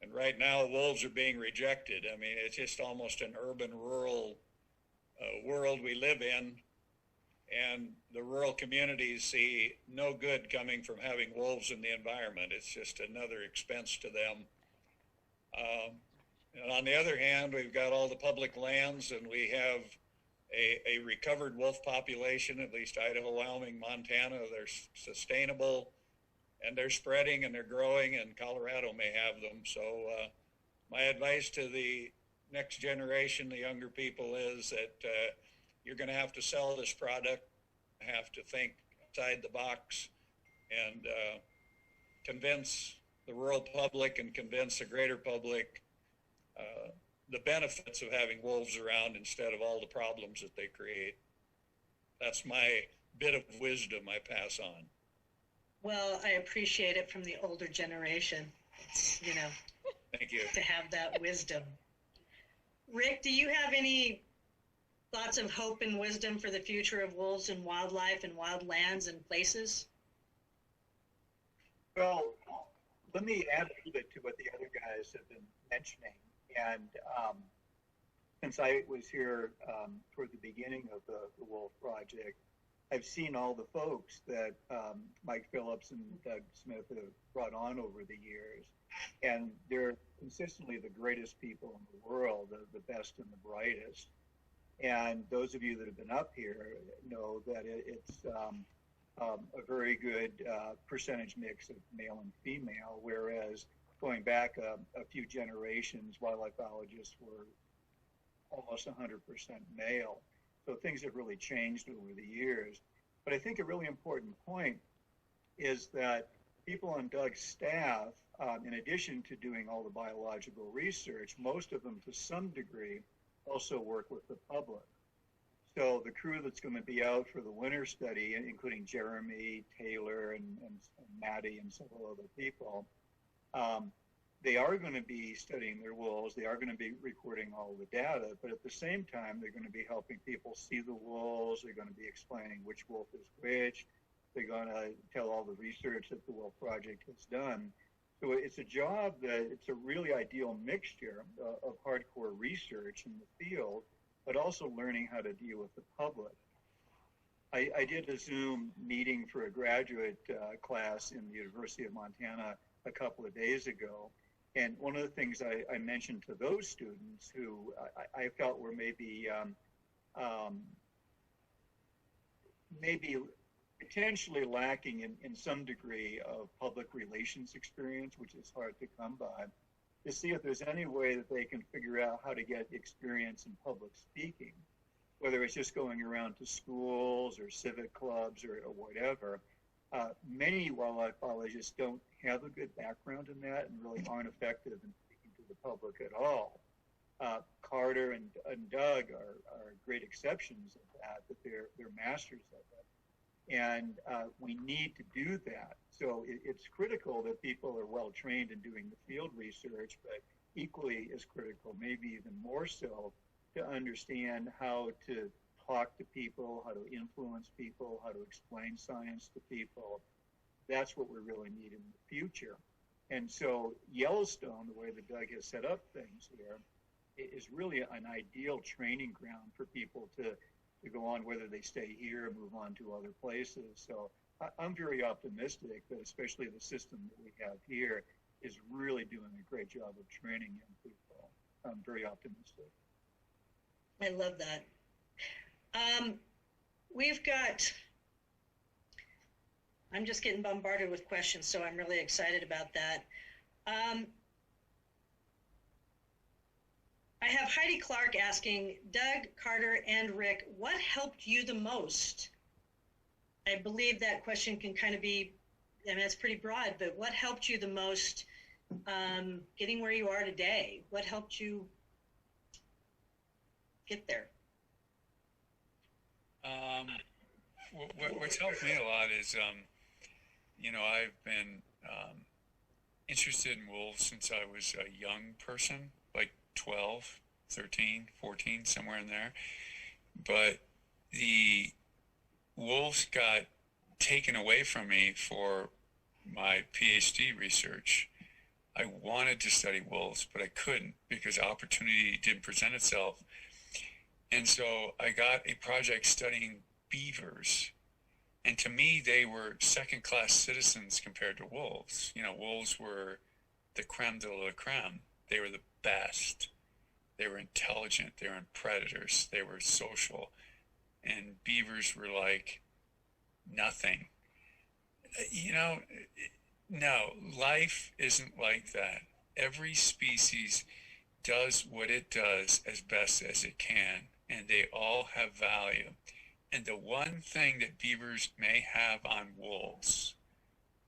And right now, wolves are being rejected. I mean, it's just almost an urban, rural world we live in. And the rural communities see no good coming from having wolves in the environment. It's just another expense to them. And on the other hand, we've got all the public lands, and we have a recovered wolf population, at least Idaho, Wyoming, Montana. They're sustainable, and they're spreading and they're growing, and Colorado may have them. So my advice to the next generation, the younger people, is that you're going to have to sell this product, have to think outside the box, and convince the rural public and convince the greater public the benefits of having wolves around instead of all the problems that they create. That's my bit of wisdom I pass on. Well, I appreciate it from the older generation. It's, Thank you. to have that wisdom. Rick, do you have any thoughts of hope and wisdom for the future of wolves and wildlife and wild lands and places? Well, let me add a little bit to what the other guys have been mentioning. And since I was here toward the beginning of the Wolf Project, I've seen all the folks that Mike Phillips and Doug Smith have brought on over the years. And they're consistently the greatest people in the world, the best and the brightest. And those of you that have been up here know that it's a very good percentage mix of male and female, whereas going back a few generations, wildlife biologists were almost 100% male. So things have really changed over the years. But I think a really important point is that people on Doug's staff, in addition to doing all the biological research, most of them to some degree also work with the public. So the crew that's going to be out for the winter study, including Jeremy, Taylor, and Maddie, and several other people, they are going to be studying their wolves. They are going to be recording all the data, but at the same time, they're going to be helping people see the wolves. They're going to be explaining which wolf is which. They're going to tell all the research that the Wolf Project has done. So it's a job that it's a really ideal mixture of hardcore research in the field, but also learning how to deal with the public. I did a Zoom meeting for a graduate class in the University of Montana a couple of days ago. And one of the things I mentioned to those students who I felt were maybe potentially lacking in some degree of public relations experience, which is hard to come by, to see if there's any way that they can figure out how to get experience in public speaking, whether it's just going around to schools or civic clubs or whatever. Many wildlife biologists don't have a good background in that and really aren't effective in speaking to the public at all. Carter and Doug are great exceptions of that, but they're masters of it. And we need to do that. So it's critical that people are well trained in doing the field research, but equally as critical, maybe even more so, to understand how to talk to people, how to influence people, how to explain science to people. That's what we really need in the future. And so Yellowstone, the way that Doug has set up things here, is really an ideal training ground for people to go on, whether they stay here or move on to other places. So I'm very optimistic that especially the system that we have here is really doing a great job of training young people. I'm very optimistic. I love that. I'm just getting bombarded with questions, so I'm really excited about that. I have Heidi Clark asking, Doug, Carter, and Rick, what helped you the most? I believe that question can kind of be, it's pretty broad, but what helped you the most getting where you are today? What helped you get there? What's helped me a lot is, I've been interested in wolves since I was a young person, like 12, 13, 14, somewhere in there. But the wolves got taken away from me for my Ph.D. research. I wanted to study wolves, but I couldn't because opportunity didn't present itself. And so I got a project studying beavers. And to me, they were second-class citizens compared to wolves. Wolves were the creme de la creme. They were the best. They were intelligent. They were predators. They were social. And beavers were like nothing. No, life isn't like that. Every species does what it does as best as it can, and they all have value. And the one thing that beavers may have on wolves,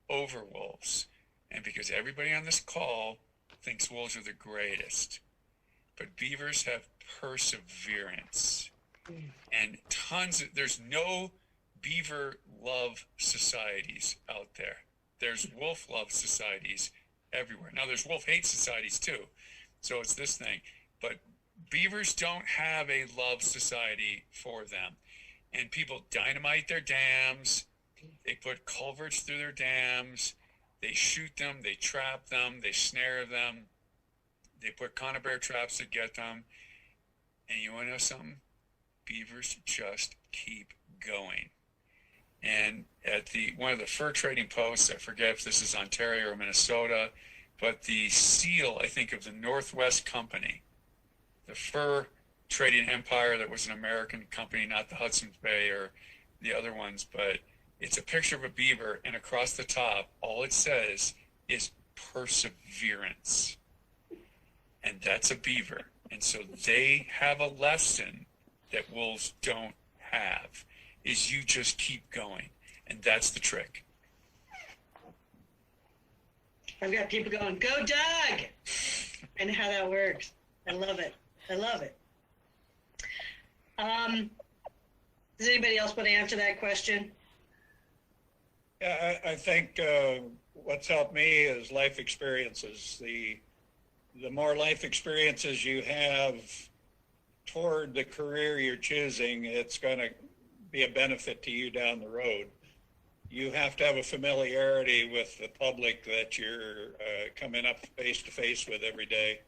over wolves, and because everybody on this call thinks wolves are the greatest, but beavers have perseverance. And there's no beaver love societies out there. There's wolf love societies everywhere. Now there's wolf hate societies too. So it's this thing. But beavers don't have a love society for them. And people dynamite their dams. They put culverts through their dams. They shoot them. They trap them. They snare them. They put conibear traps to get them. And you want to know something? Beavers just keep going. And at one of the fur trading posts, I forget if this is Ontario or Minnesota, but the seal, I think, of the Northwest Company, the fur trading empire that was an American company, not the Hudson's Bay or the other ones, but it's a picture of a beaver, and across the top, all it says is perseverance. And that's a beaver. And so they have a lesson that wolves don't have, is you just keep going. And that's the trick. I've got people going, go Doug! I know how that works. I love it. I love it. Does anybody else want to answer that question? Yeah, I think what's helped me is life experiences. The more life experiences you have toward the career you're choosing, it's going to be a benefit to you down the road. You have to have a familiarity with the public that you're coming up face to face with every day.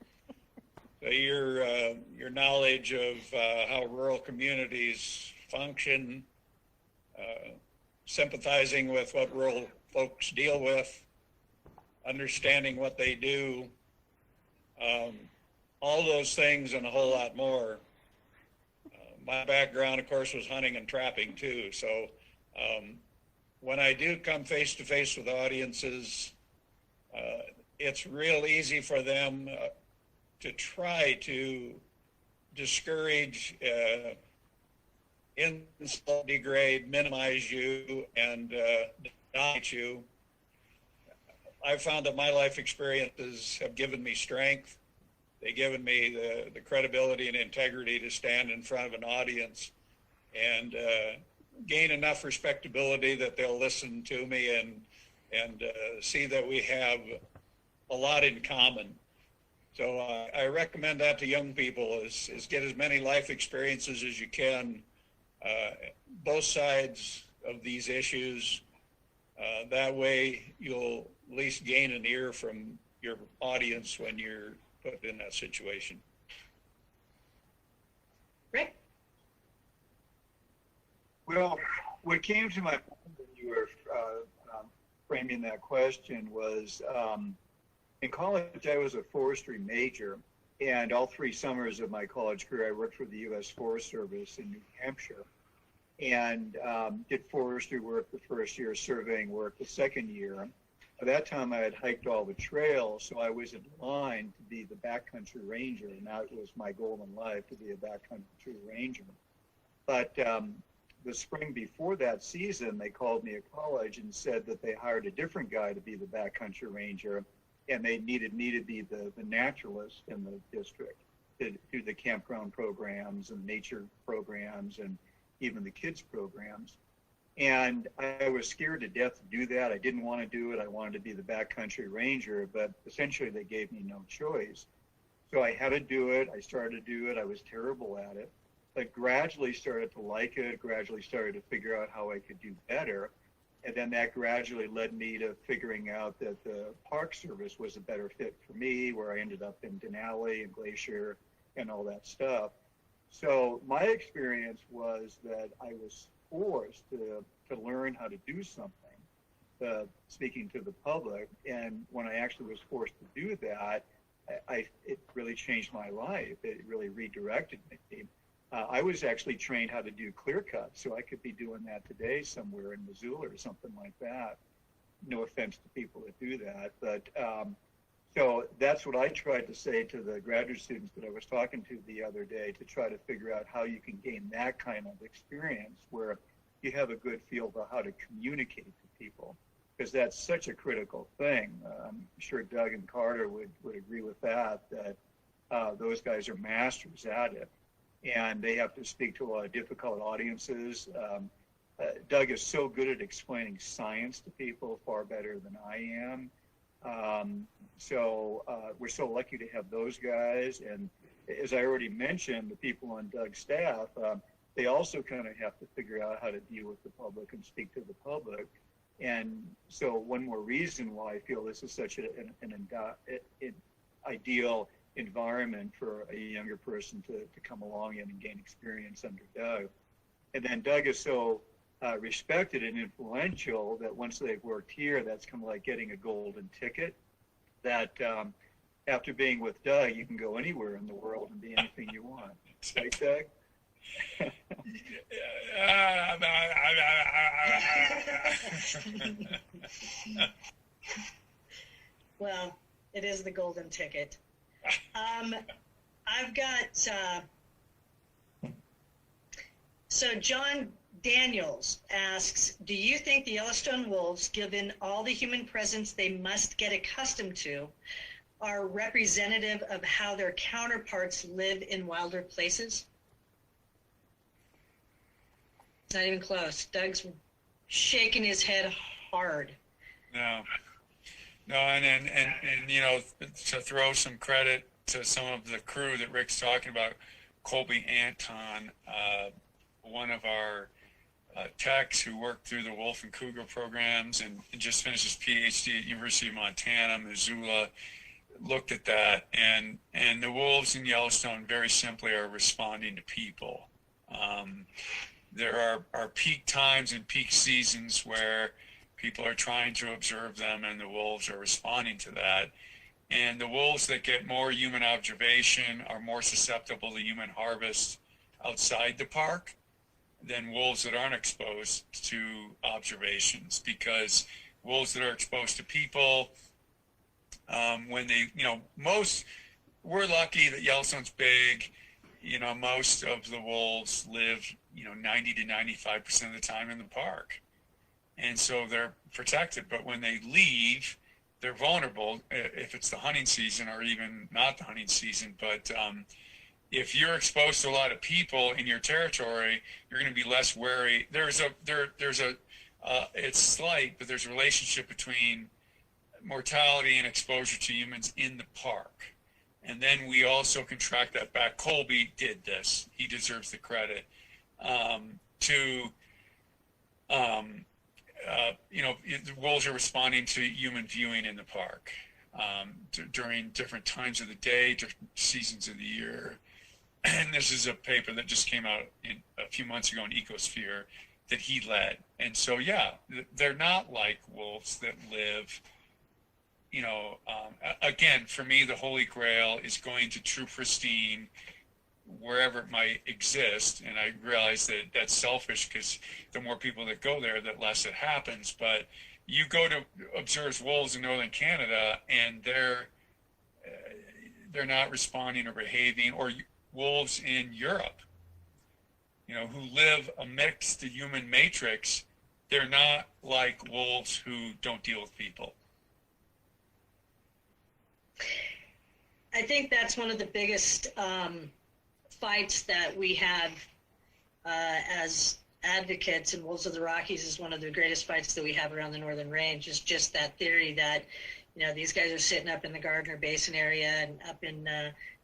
So your knowledge of how rural communities function, sympathizing with what rural folks deal with, understanding what they do, all those things and a whole lot more. My background, of course, was hunting and trapping too. So when I do come face to face with audiences, it's real easy for them to try to discourage, insult, degrade, minimize you, and dominate you. I've found that my life experiences have given me strength. They've given me the credibility and integrity to stand in front of an audience and gain enough respectability that they'll listen to me and see that we have a lot in common. So I recommend that to young people is get as many life experiences as you can, both sides of these issues. That way you'll at least gain an ear from your audience when you're put in that situation. Rick? Well, what came to my mind when you were framing that question was in college, I was a forestry major, and all 3 summers of my college career, I worked for the U.S. Forest Service in New Hampshire and did forestry work the first year, surveying work the second year. By that time, I had hiked all the trails, so I was in line to be the backcountry ranger, and that was my goal in life, to be a backcountry ranger. But the spring before that season, they called me at college and said that they hired a different guy to be the backcountry ranger, and they needed me to be the naturalist in the district to do the campground programs and nature programs and even the kids programs. And I was scared to death to do that. I didn't want to do it. I wanted to be the backcountry ranger, but essentially they gave me no choice. So I had to do it. I started to do it. I was terrible at it, but gradually started to like it, gradually started to figure out how I could do better. And then that gradually led me to figuring out that the Park Service was a better fit for me, where I ended up in Denali and Glacier and all that stuff. So my experience was that I was forced to learn how to do something, speaking to the public. And when I actually was forced to do that, it really changed my life. It really redirected me. I was actually trained how to do clear cut, so I could be doing that today somewhere in Missoula or something like that. No offense to people that do that, but so that's what I tried to say to the graduate students that I was talking to the other day, to try to figure out how you can gain that kind of experience where you have a good feel for how to communicate to people, because that's such a critical thing. I'm sure Doug and Carter would agree with that those guys are masters at it, and they have to speak to a lot of difficult audiences. Doug is so good at explaining science to people, far better than I am. So we're so lucky to have those guys. And as I already mentioned, the people on Doug's staff, they also kind of have to figure out how to deal with the public and speak to the public. And so one more reason why I feel this is such an ideal environment for a younger person to come along in and gain experience under Doug. And then Doug is so respected and influential that once they've worked here, that's kind of like getting a golden ticket, that after being with Doug, you can go anywhere in the world and be anything you want. Right, Doug? Well, it is the golden ticket. I've got, so John Daniels asks, do you think the Yellowstone wolves, given all the human presence they must get accustomed to, are representative of how their counterparts live in wilder places? Not even close. Doug's shaking his head hard. No, and you know, to throw some credit to some of the crew that Rick's talking about, Colby Anton, one of our techs who worked through the wolf and cougar programs and just finished his Ph.D. at University of Montana, Missoula, looked at that, and the wolves in Yellowstone very simply are responding to people. There are peak times and peak seasons where people are trying to observe them, and the wolves are responding to that. And the wolves that get more human observation are more susceptible to human harvest outside the park than wolves that aren't exposed to observations, because wolves that are exposed to people, when they, you know, we're lucky that Yellowstone's big. You know, most of the wolves live, 90 to 95% of the time in the park. And so they're protected. But when they leave, they're vulnerable if it's the hunting season or even not the hunting season. But if you're exposed to a lot of people in your territory, you're going to be less wary. It's slight, but there's a relationship between mortality and exposure to humans in the park. And then we also can track that back. Colby did this. He deserves the credit. The wolves are responding to human viewing in the park during different times of the day, different seasons of the year. And this is a paper that just came out a few months ago in Ecosphere that he led. And so, yeah, they're not like wolves that live. Again, for me, the Holy Grail is going to true pristine wherever it might exist. And I realize that that's selfish, because the more people that go there, the less it happens. But you go to observe wolves in northern Canada, and they're not responding or behaving, or wolves in Europe, who live amidst the human matrix. They're not like wolves who don't deal with people. I think that's one of the biggest fights that we have as advocates, and Wolves of the Rockies is one of the greatest fights that we have around the Northern Range, is just that theory that, these guys are sitting up in the Gardner Basin area and up in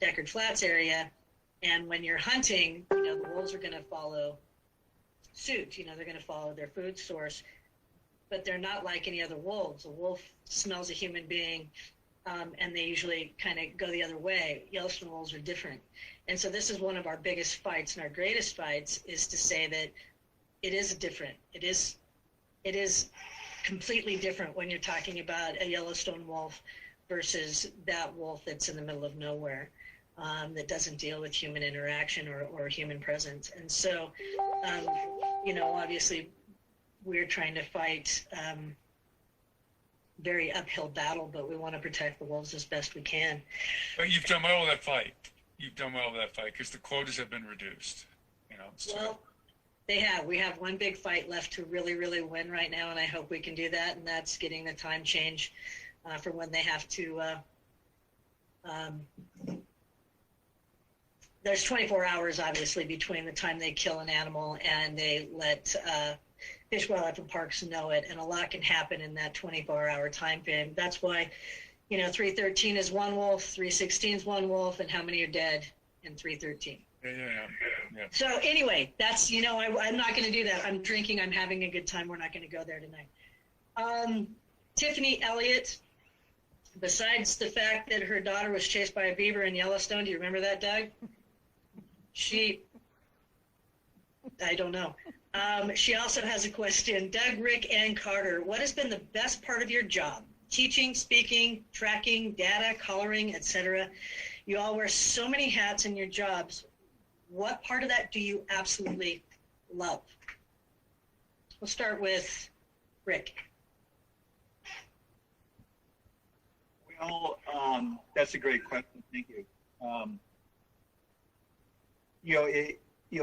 Deckard Flats area, and when you're hunting, the wolves are going to follow suit. They're going to follow their food source, but they're not like any other wolves. A wolf smells a human being, and they usually kind of go the other way. Yellowstone wolves are different. And so this is one of our biggest fights, and our greatest fights is to say that it is different. It is completely different when you're talking about a Yellowstone wolf versus that wolf that's in the middle of nowhere, that doesn't deal with human interaction or human presence. And so, obviously we're trying to fight very uphill battle, but we want to protect the wolves as best we can. But you've done well with that fight. You've done well with that fight because the quotas have been reduced. Well, they have. We have one big fight left to really, really win right now, and I hope we can do that. And that's getting the time change for when they have to. There's 24 hours, obviously, between the time they kill an animal and they let Fish, Wildlife, and Parks know it, and a lot can happen in that 24-hour time frame. That's why, 313 is one wolf, 316 is one wolf, and how many are dead in 313? Yeah. So anyway, that's, I'm not going to do that. I'm drinking. I'm having a good time. We're not going to go there tonight. Tiffany Elliott, besides the fact that her daughter was chased by a beaver in Yellowstone, do you remember that, Doug? I don't know. She also has a question. Doug, Rick, and Carter, what has been the best part of your job? Teaching, speaking, tracking, data, coloring, etc. You all wear so many hats in your jobs. What part of that do you absolutely love? We'll start with Rick. Well, that's a great question. Thank you.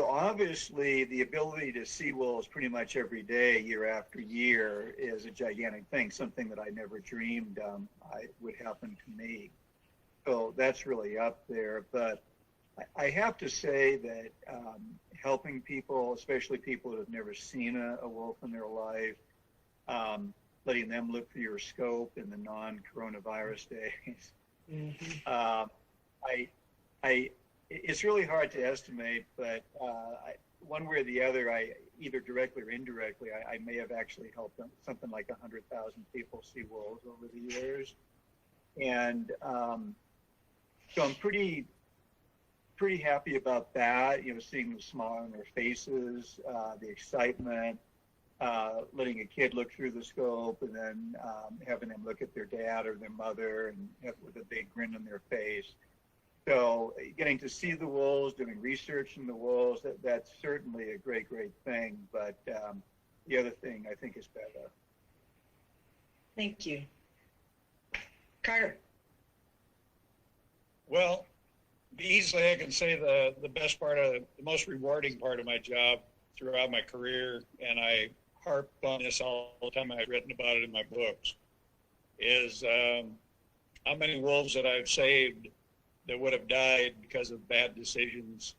Obviously the ability to see wolves pretty much every day, year after year, is a gigantic thing, something that I never dreamed would happen to me. So that's really up there. But I have to say that helping people, especially people that have never seen a wolf in their life, letting them look through your scope in the non-coronavirus days, it's really hard to estimate, but one way or the other, either directly or indirectly, I may have actually helped something like 100,000 people see wolves over the years. And so I'm pretty happy about that, seeing the smile on their faces, the excitement, letting a kid look through the scope and then having them look at their dad or their mother and with a big grin on their face. So getting to see the wolves, doing research in the wolves, that's certainly a great, great thing. But the other thing I think is better. Thank you. Carter. Well, easily I can say the best part of the most rewarding part of my job throughout my career, and I harp on this all the time, I've written about it in my books, is how many wolves that I've saved that would have died because of bad decisions,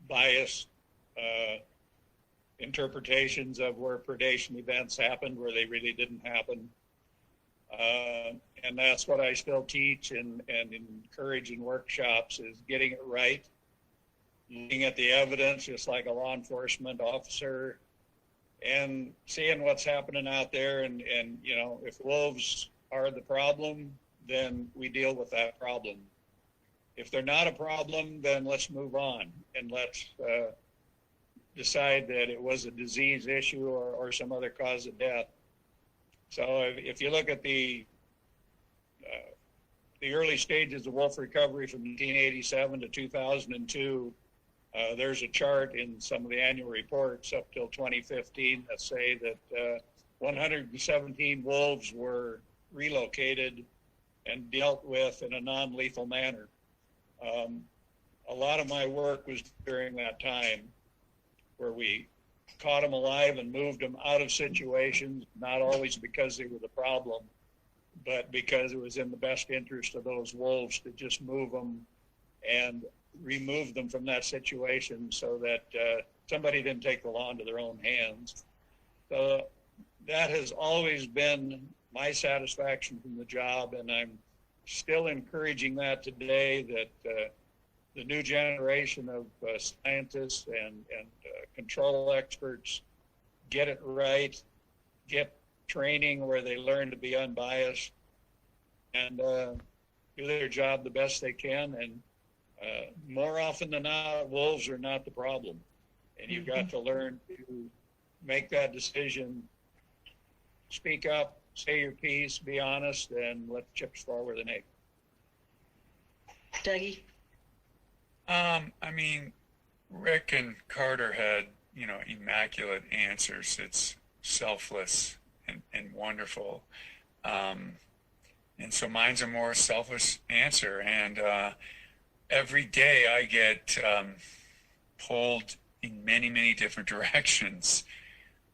biased interpretations of where predation events happened where they really didn't happen. And that's what I still teach and encourage in workshops, is getting it right, looking at the evidence just like a law enforcement officer, and seeing what's happening out there. And if wolves are the problem, then we deal with that problem. If they're not a problem, then let's move on and let's decide that it was a disease issue or some other cause of death. So if you look at the early stages of wolf recovery from 1987 to 2002, there's a chart in some of the annual reports up till 2015 that say that 117 wolves were relocated and dealt with in a non-lethal manner. A lot of my work was during that time where we caught them alive and moved them out of situations, not always because they were the problem, but because it was in the best interest of those wolves to just move them and remove them from that situation so that somebody didn't take the law into their own hands. So that has always been my satisfaction from the job, and I'm still encouraging that today, that the new generation of scientists and control experts get it right, get training where they learn to be unbiased, and do their job the best they can. And more often than not, wolves are not the problem. And you've got to learn to make that decision, speak up, say your piece, be honest, and let the chips fall where they may. Dougie? I mean, Rick and Carter had, immaculate answers. It's selfless and wonderful. And so mine's a more selfish answer. And every day I get pulled in many, many different directions.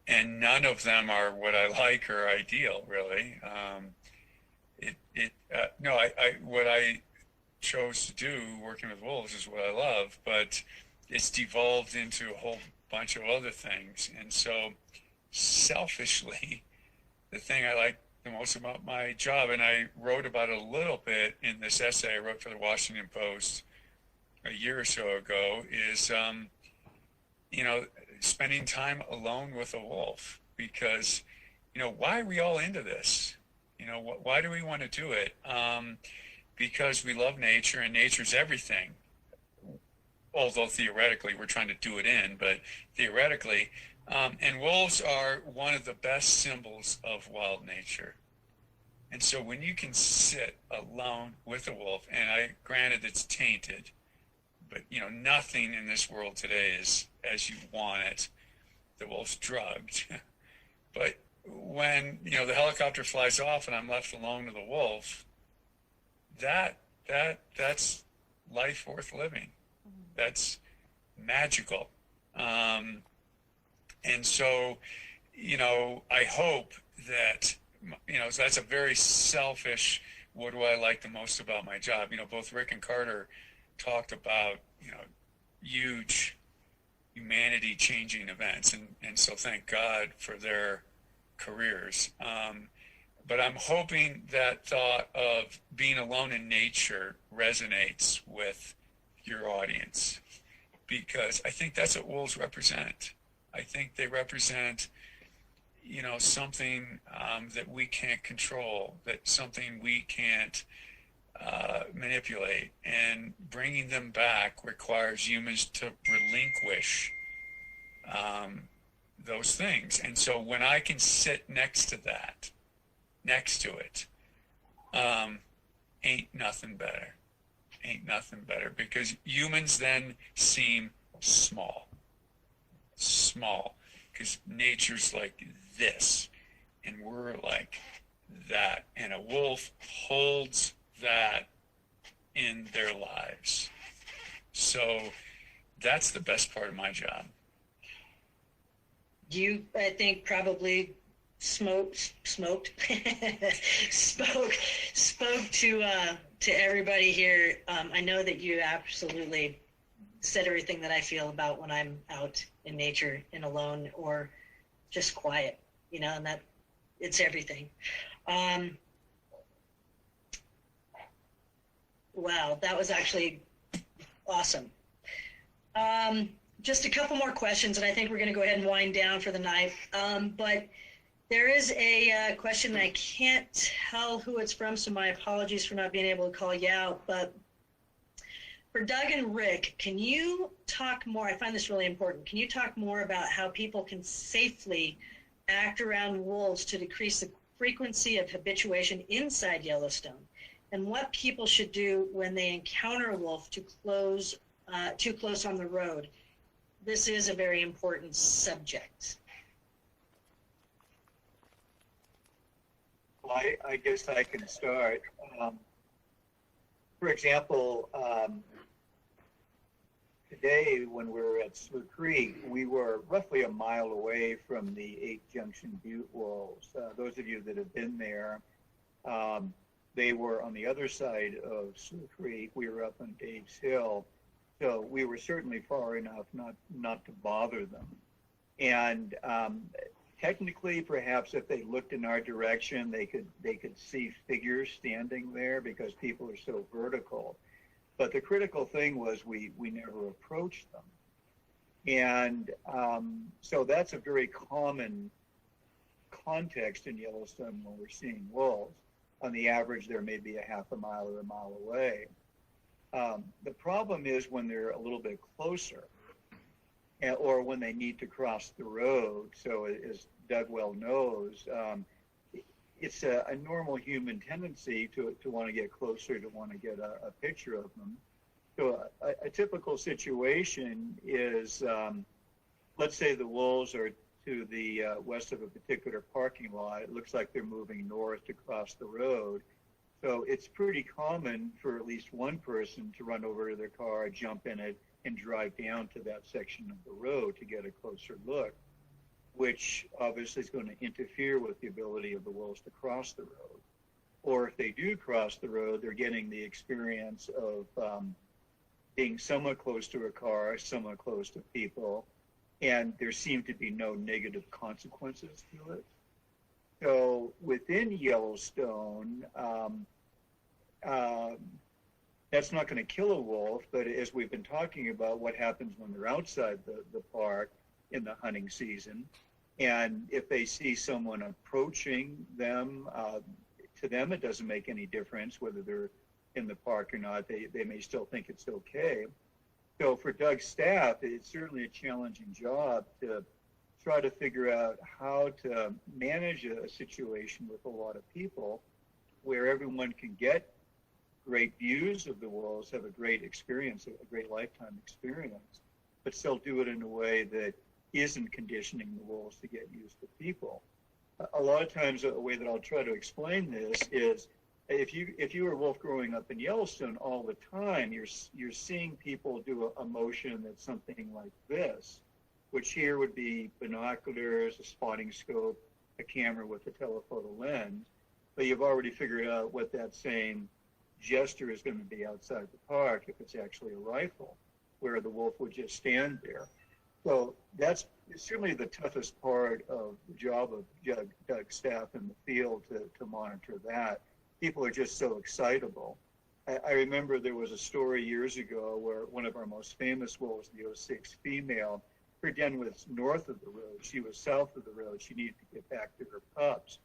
And none of them are what I like or ideal, really. What I chose to do working with wolves is what I love, but it's devolved into a whole bunch of other things. And so selfishly, the thing I like the most about my job, and I wrote about it a little bit in this essay I wrote for the Washington Post a year or so ago, is spending time alone with a wolf. Because why are we all into this? Why do we want to do it? Because we love nature, and nature's everything. Although theoretically we're trying to do it in, but theoretically, and wolves are one of the best symbols of wild nature. And so when you can sit alone with a wolf, and granted it's tainted, but nothing in this world today is as you want it. The wolf's drugged. But when the helicopter flies off and I'm left alone with a wolf, that's life worth living. That's magical. And so I hope that so that's a very selfish, what do I like the most about my job? Both Rick and Carter talked about huge humanity changing events, and so thank God for their careers. But I'm hoping that thought of being alone in nature resonates with your audience, because I think that's what wolves represent. I think they represent, something that we can't control, that something we can't manipulate, and bringing them back requires humans to relinquish those things. And so when I can sit next to it, ain't nothing better, because humans then seem small, because nature's like this, and we're like that, and a wolf holds that in their lives. So that's the best part of my job. You, I think, probably spoke to everybody here. I know that you absolutely said everything that I feel about when I'm out in nature and alone or just quiet, and that it's everything. Wow, that was actually awesome. Just a couple more questions, and I think we're going to go ahead and wind down for the night. But there is a question that I can't tell who it's from, so my apologies for not being able to call you out. But for Doug and Rick, can you talk more? I find this really important. Can you talk more about how people can safely act around wolves to decrease the frequency of habituation inside Yellowstone, and what people should do when they encounter a wolf too close on the road? This is a very important subject. Well, I guess I can start. For example, today when we were at Slough Creek, we were roughly a mile away from the 8 Junction Butte wolves. Those of you that have been there, they were on the other side of Slough Creek. We were up on Dave's Hill. So we were certainly far enough not to bother them. And technically, perhaps if they looked in our direction, they could see figures standing there because people are so vertical. But the critical thing was we never approached them. And so that's a very common context in Yellowstone when we're seeing wolves. On the average, there may be a half a mile or a mile away. The problem is when they're a little bit closer, or when they need to cross the road. So as Doug well knows, it's a normal human tendency to want to get closer, to want to get a picture of them. So a typical situation is, let's say the wolves are to the west of a particular parking lot. It looks like they're moving north to cross the road. So it's pretty common for at least one person to run over to their car, jump in it, and drive down to that section of the road to get a closer look, which obviously is going to interfere with the ability of the wolves to cross the road. Or if they do cross the road, they're getting the experience of being somewhat close to a car, somewhat close to people, and there seem to be no negative consequences to it. So within Yellowstone, that's not going to kill a wolf, but as we've been talking about, what happens when they're outside the park in the hunting season, and if they see someone approaching them, to them it doesn't make any difference whether they're in the park or not. They may still think it's okay. So for Doug's staff, it's certainly a challenging job to try to figure out how to manage a situation with a lot of people where everyone can get great views of the wolves, have a great experience, a great lifetime experience, but still do it in a way that isn't conditioning the wolves to get used to people. A lot of times, a way that I'll try to explain this is, if you were a wolf growing up in Yellowstone all the time, you're seeing people do a motion that's something like this, which here would be binoculars, a spotting scope, a camera with a telephoto lens, but you've already figured out what that same gesture is going to be outside the park if it's actually a rifle, where the wolf would just stand there. So that's certainly the toughest part of the job of Doug's staff in the field, to monitor that. People are just so excitable. I remember there was a story years ago where one of our most famous wolves, the 06 female, her den was north of the road. She was south of the road. She needed to get back to her pups.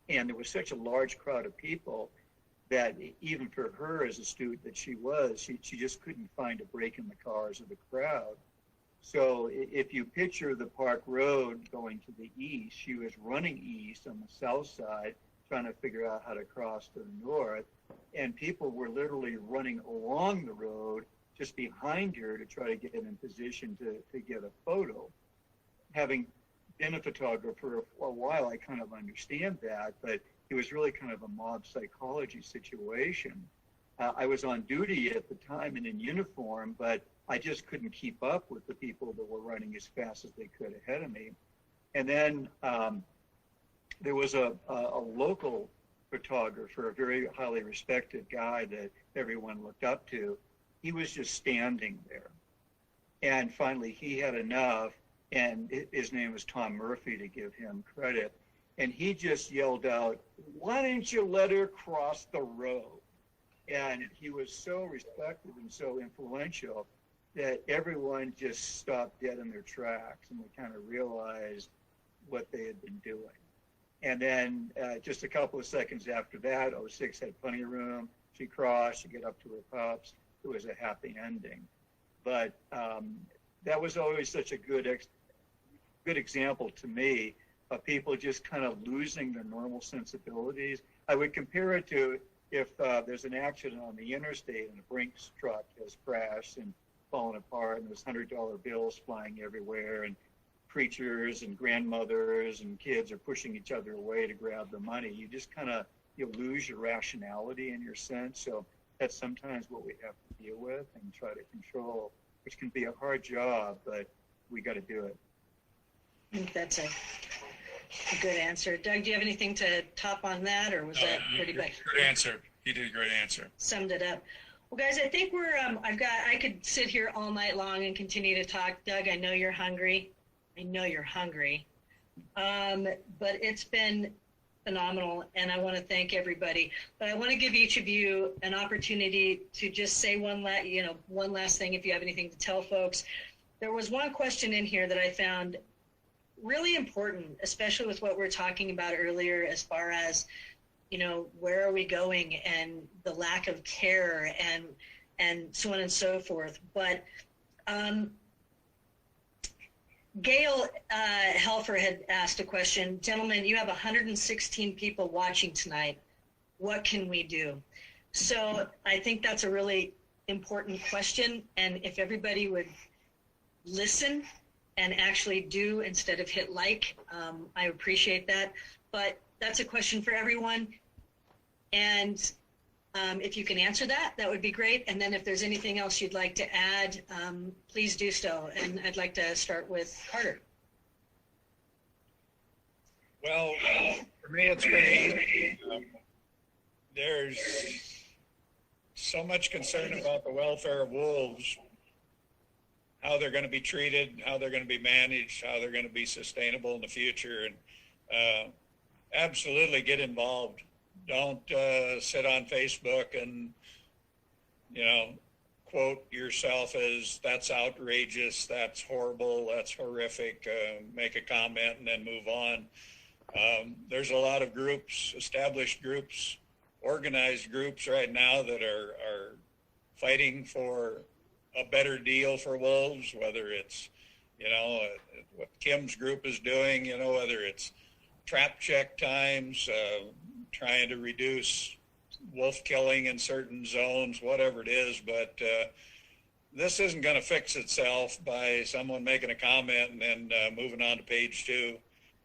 And there was such a large crowd of people that even for her, as astute that she was, she just couldn't find a break in the cars of the crowd. So if you picture the park road going to the east, she was running east on the south side, trying to figure out how to cross to the north. And people were literally running along the road just behind her to try to get in position to get a photo. Having been a photographer for a while, I kind of understand that, but it was really kind of a mob psychology situation. I was on duty at the time and in uniform, but I just couldn't keep up with the people that were running as fast as they could ahead of me. And then there was a local photographer, a very highly respected guy that everyone looked up to. He was just standing there. And finally, he had enough, and his name was Tom Murphy, to give him credit. And he just yelled out, "Why didn't you let her cross the road?" And he was so respected and so influential that everyone just stopped dead in their tracks, and they kind of realized what they had been doing. And then just a couple of seconds after that, 06 had plenty of room. She crossed, she get up to her pups. It was a happy ending. But that was always such a good example to me of people just kind of losing their normal sensibilities. I would compare it to if there's an accident on the interstate and a Brinks truck has crashed and fallen apart, and there's $100 bills flying everywhere, and preachers and grandmothers and kids are pushing each other away to grab the money. You just kind of, you lose your rationality in your sense. So that's sometimes what we have to deal with and try to control, which can be a hard job, but we got to do it. I think that's a good answer. Doug, do you have anything to top on that, or was that pretty good? Good answer. You did a great answer. Summed it up. Well, guys, I think we're, I could sit here all night long and continue to talk. Doug, I know you're hungry. But it's been phenomenal, and I want to thank everybody. But I want to give each of you an opportunity to just say one last thing, if you have anything to tell folks. There was one question in here that I found really important, especially with what we were talking about earlier, as far as, where are we going and the lack of care and so on and so forth. But Gail Helfer had asked a question. Gentlemen, you have 116 people watching tonight. What can we do? So I think that's a really important question. And if everybody would listen and actually do instead of hit like, I appreciate that. But that's a question for everyone. And if you can answer that, that would be great. And then if there's anything else you'd like to add, please do so. And I'd like to start with Carter. Well, for me, it's pretty easy. There's so much concern about the welfare of wolves, how they're going to be treated, how they're going to be managed, how they're going to be sustainable in the future. And absolutely get involved. Don't sit on Facebook and, quote yourself as that's outrageous, that's horrible, that's horrific, make a comment and then move on. There's a lot of groups, established groups, organized groups right now that are fighting for a better deal for wolves, whether it's, what Kim's group is doing, whether it's trap check times, trying to reduce wolf killing in certain zones, whatever it is. But this isn't going to fix itself by someone making a comment and then moving on to page 2.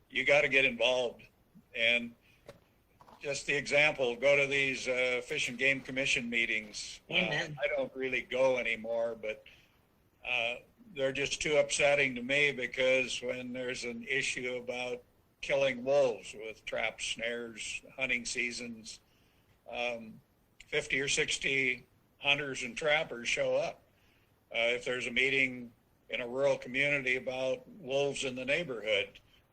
You got to get involved. And just the example, go to these Fish and Game Commission meetings. I don't really go anymore, but they're just too upsetting to me, because when there's an issue about killing wolves with traps, snares, hunting seasons, 50 or 60 hunters and trappers show up. If there's a meeting in a rural community about wolves in the neighborhood,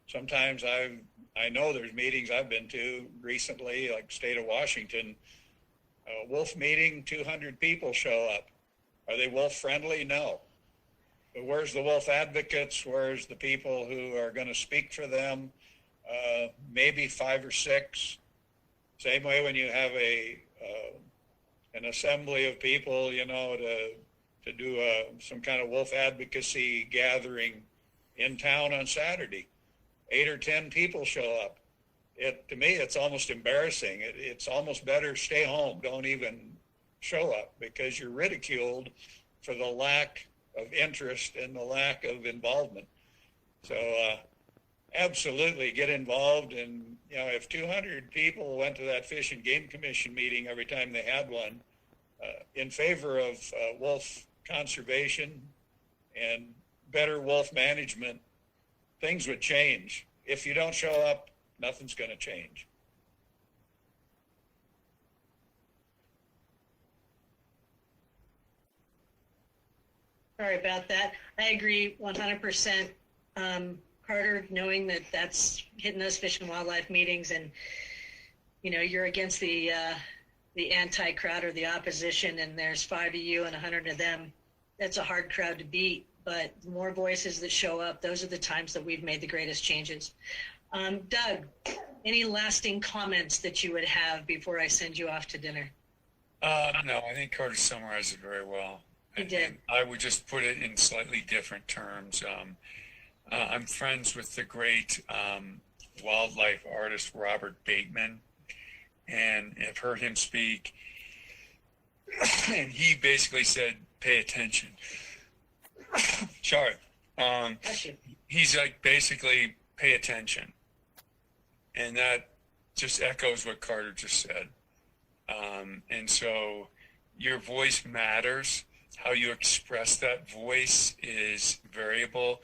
sometimes I know there's meetings I've been to recently, like state of Washington, wolf meeting, 200 people show up. Are they wolf friendly? No. But where's the wolf advocates? Where's the people who are going to speak for them? Maybe 5 or 6. Same way when you have an assembly of people, to do some kind of wolf advocacy gathering in town on Saturday. 8 or 10 people show up. To me, it's almost embarrassing. It's almost better stay home. Don't even show up, because you're ridiculed for the lack of interest and the lack of involvement. So absolutely get involved. And if 200 people went to that Fish and Game Commission meeting every time they had one in favor of wolf conservation and better wolf management, things would change. If you don't show up, nothing's going to change. Sorry about that. I agree 100%. Carter, knowing that that's hitting those fish and wildlife meetings, and you're against the anti-crowd or the opposition, and there's 5 of you and 100 of them, that's a hard crowd to beat. But the more voices that show up, those are the times that we've made the greatest changes. Doug, any lasting comments that you would have before I send you off to dinner? No, I think Carter summarized it very well. He did. And I would just put it in slightly different terms. I'm friends with the great wildlife artist Robert Bateman, and I've heard him speak, and he basically said, pay attention. Sorry. He's like, basically, pay attention. And that just echoes what Carter just said. And so your voice matters. How you express that voice is variable.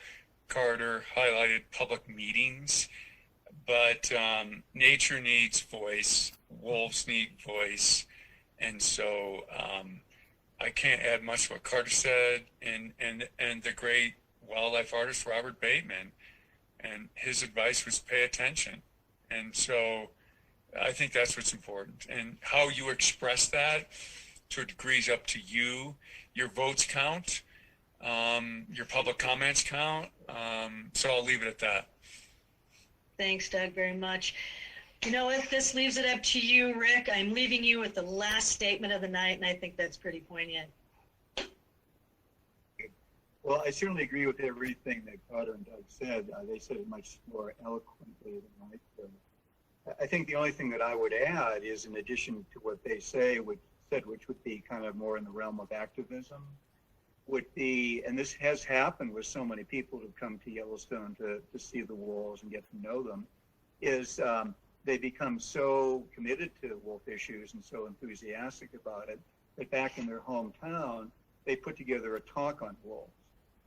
Carter highlighted public meetings, but nature needs voice, wolves need voice, and so I can't add much to what Carter said, and the great wildlife artist Robert Bateman, and his advice was pay attention, and so I think that's what's important, and how you express that to a degree is up to you. Your votes count. Your public comments count. So I'll leave it at that. Thanks, Doug, very much. You know what? This leaves it up to you, Rick. I'm leaving you with the last statement of the night, and I think that's pretty poignant. Well, I certainly agree with everything that Carter and Doug said. They said it much more eloquently than I could. I think the only thing that I would add is, in addition to what they which would be kind of more in the realm of activism, would be, and this has happened with so many people who've come to Yellowstone to see the wolves and get to know them, is they become so committed to wolf issues and so enthusiastic about it that back in their hometown, they put together a talk on wolves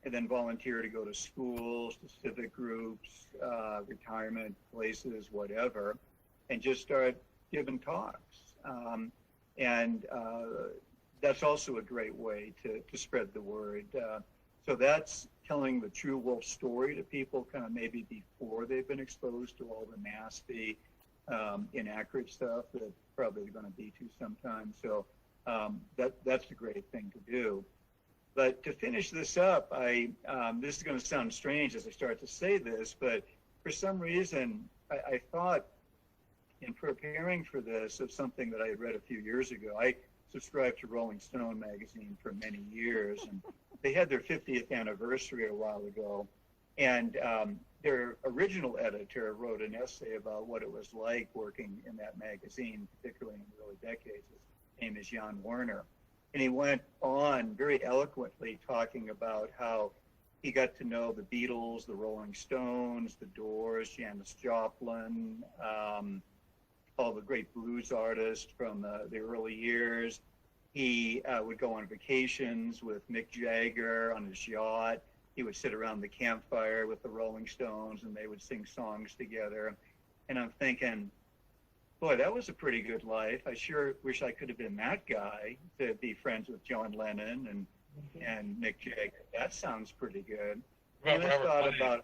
and then volunteer to go to schools, to civic groups, retirement places, whatever, and just start giving talks. And that's also a great way to spread the word. So that's telling the true wolf story to people kind of maybe before they've been exposed to all the nasty, inaccurate stuff that probably they're going to be to sometimes. So that's a great thing to do. But to finish this up, this is going to sound strange as I start to say this, but for some reason, I thought in preparing for this of something that I had read a few years ago. I subscribed to Rolling Stone magazine for many years, and they had their 50th anniversary a while ago. And their original editor wrote an essay about what it was like working in that magazine, particularly in the early decades. His name is Jan Werner. And he went on very eloquently talking about how he got to know the Beatles, the Rolling Stones, the Doors, Janis Joplin, all the great blues artists from the early years. He would go on vacations with Mick Jagger on his yacht. He would sit around the campfire with the Rolling Stones and they would sing songs together. And I'm thinking, boy, that was a pretty good life. I sure wish I could have been that guy to be friends with John Lennon and Mick Jagger. That sounds pretty good. What about Robert Plant?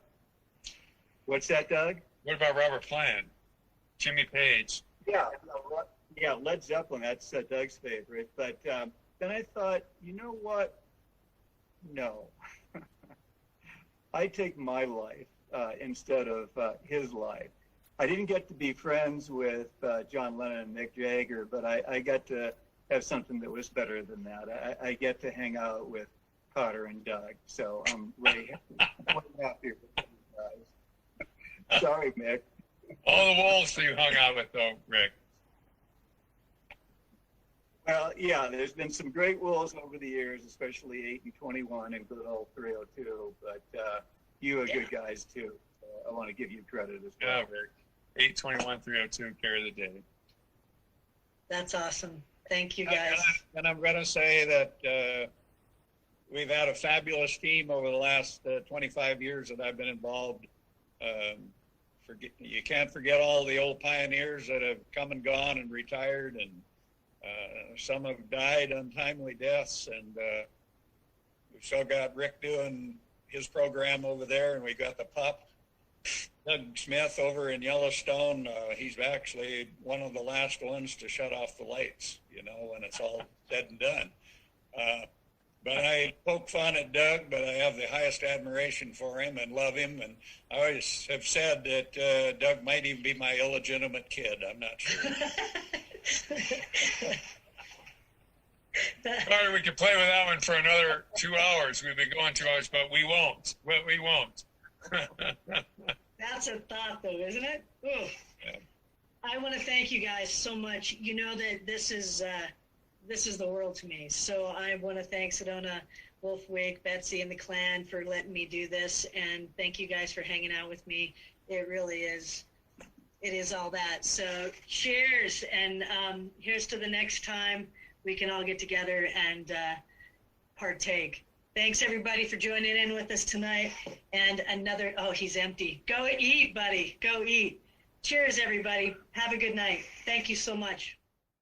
What's that, Doug? What about Robert Plant? Jimmy Page? Yeah, Led Zeppelin, that's Doug's favorite. But then I thought, you know what? No. I take my life instead of his life. I didn't get to be friends with John Lennon and Mick Jagger, but I got to have something that was better than that. I get to hang out with Carter and Doug, so I'm really happy with you guys. Sorry, Mick. All the wolves you hung out with, though, Rick. Well, yeah, there's been some great wolves over the years, especially 8 and 21 and good old 302, but you are good guys, too. I want to give you credit as well. Yeah, Rick. 821 302, carry the day. That's awesome. Thank you, guys. And I'm going to say that we've had a fabulous team over the last 25 years that I've been involved. You can't forget all the old pioneers that have come and gone and retired, and some have died untimely deaths. And we've still got Rick doing his program over there, and we got the pup. Doug Smith over in Yellowstone, he's actually one of the last ones to shut off the lights, when it's all said and done. But I poke fun at Doug, but I have the highest admiration for him and love him. And I always have said that Doug might even be my illegitimate kid. I'm not sure. Carter, we could play with that one for another 2 hours. We've been going 2 hours, but we won't. We won't. That's a thought, though, isn't it? Yeah. I want to thank you guys so much. You know that this is the world to me. So I want to thank Sedona, Wolfwig, Betsy, and the clan for letting me do this, and thank you guys for hanging out with me. It really is. It is all that. So cheers, and here's to the next time we can all get together and partake. Thanks, everybody, for joining in with us tonight. And he's empty. Go eat, buddy. Go eat. Cheers, everybody. Have a good night. Thank you so much.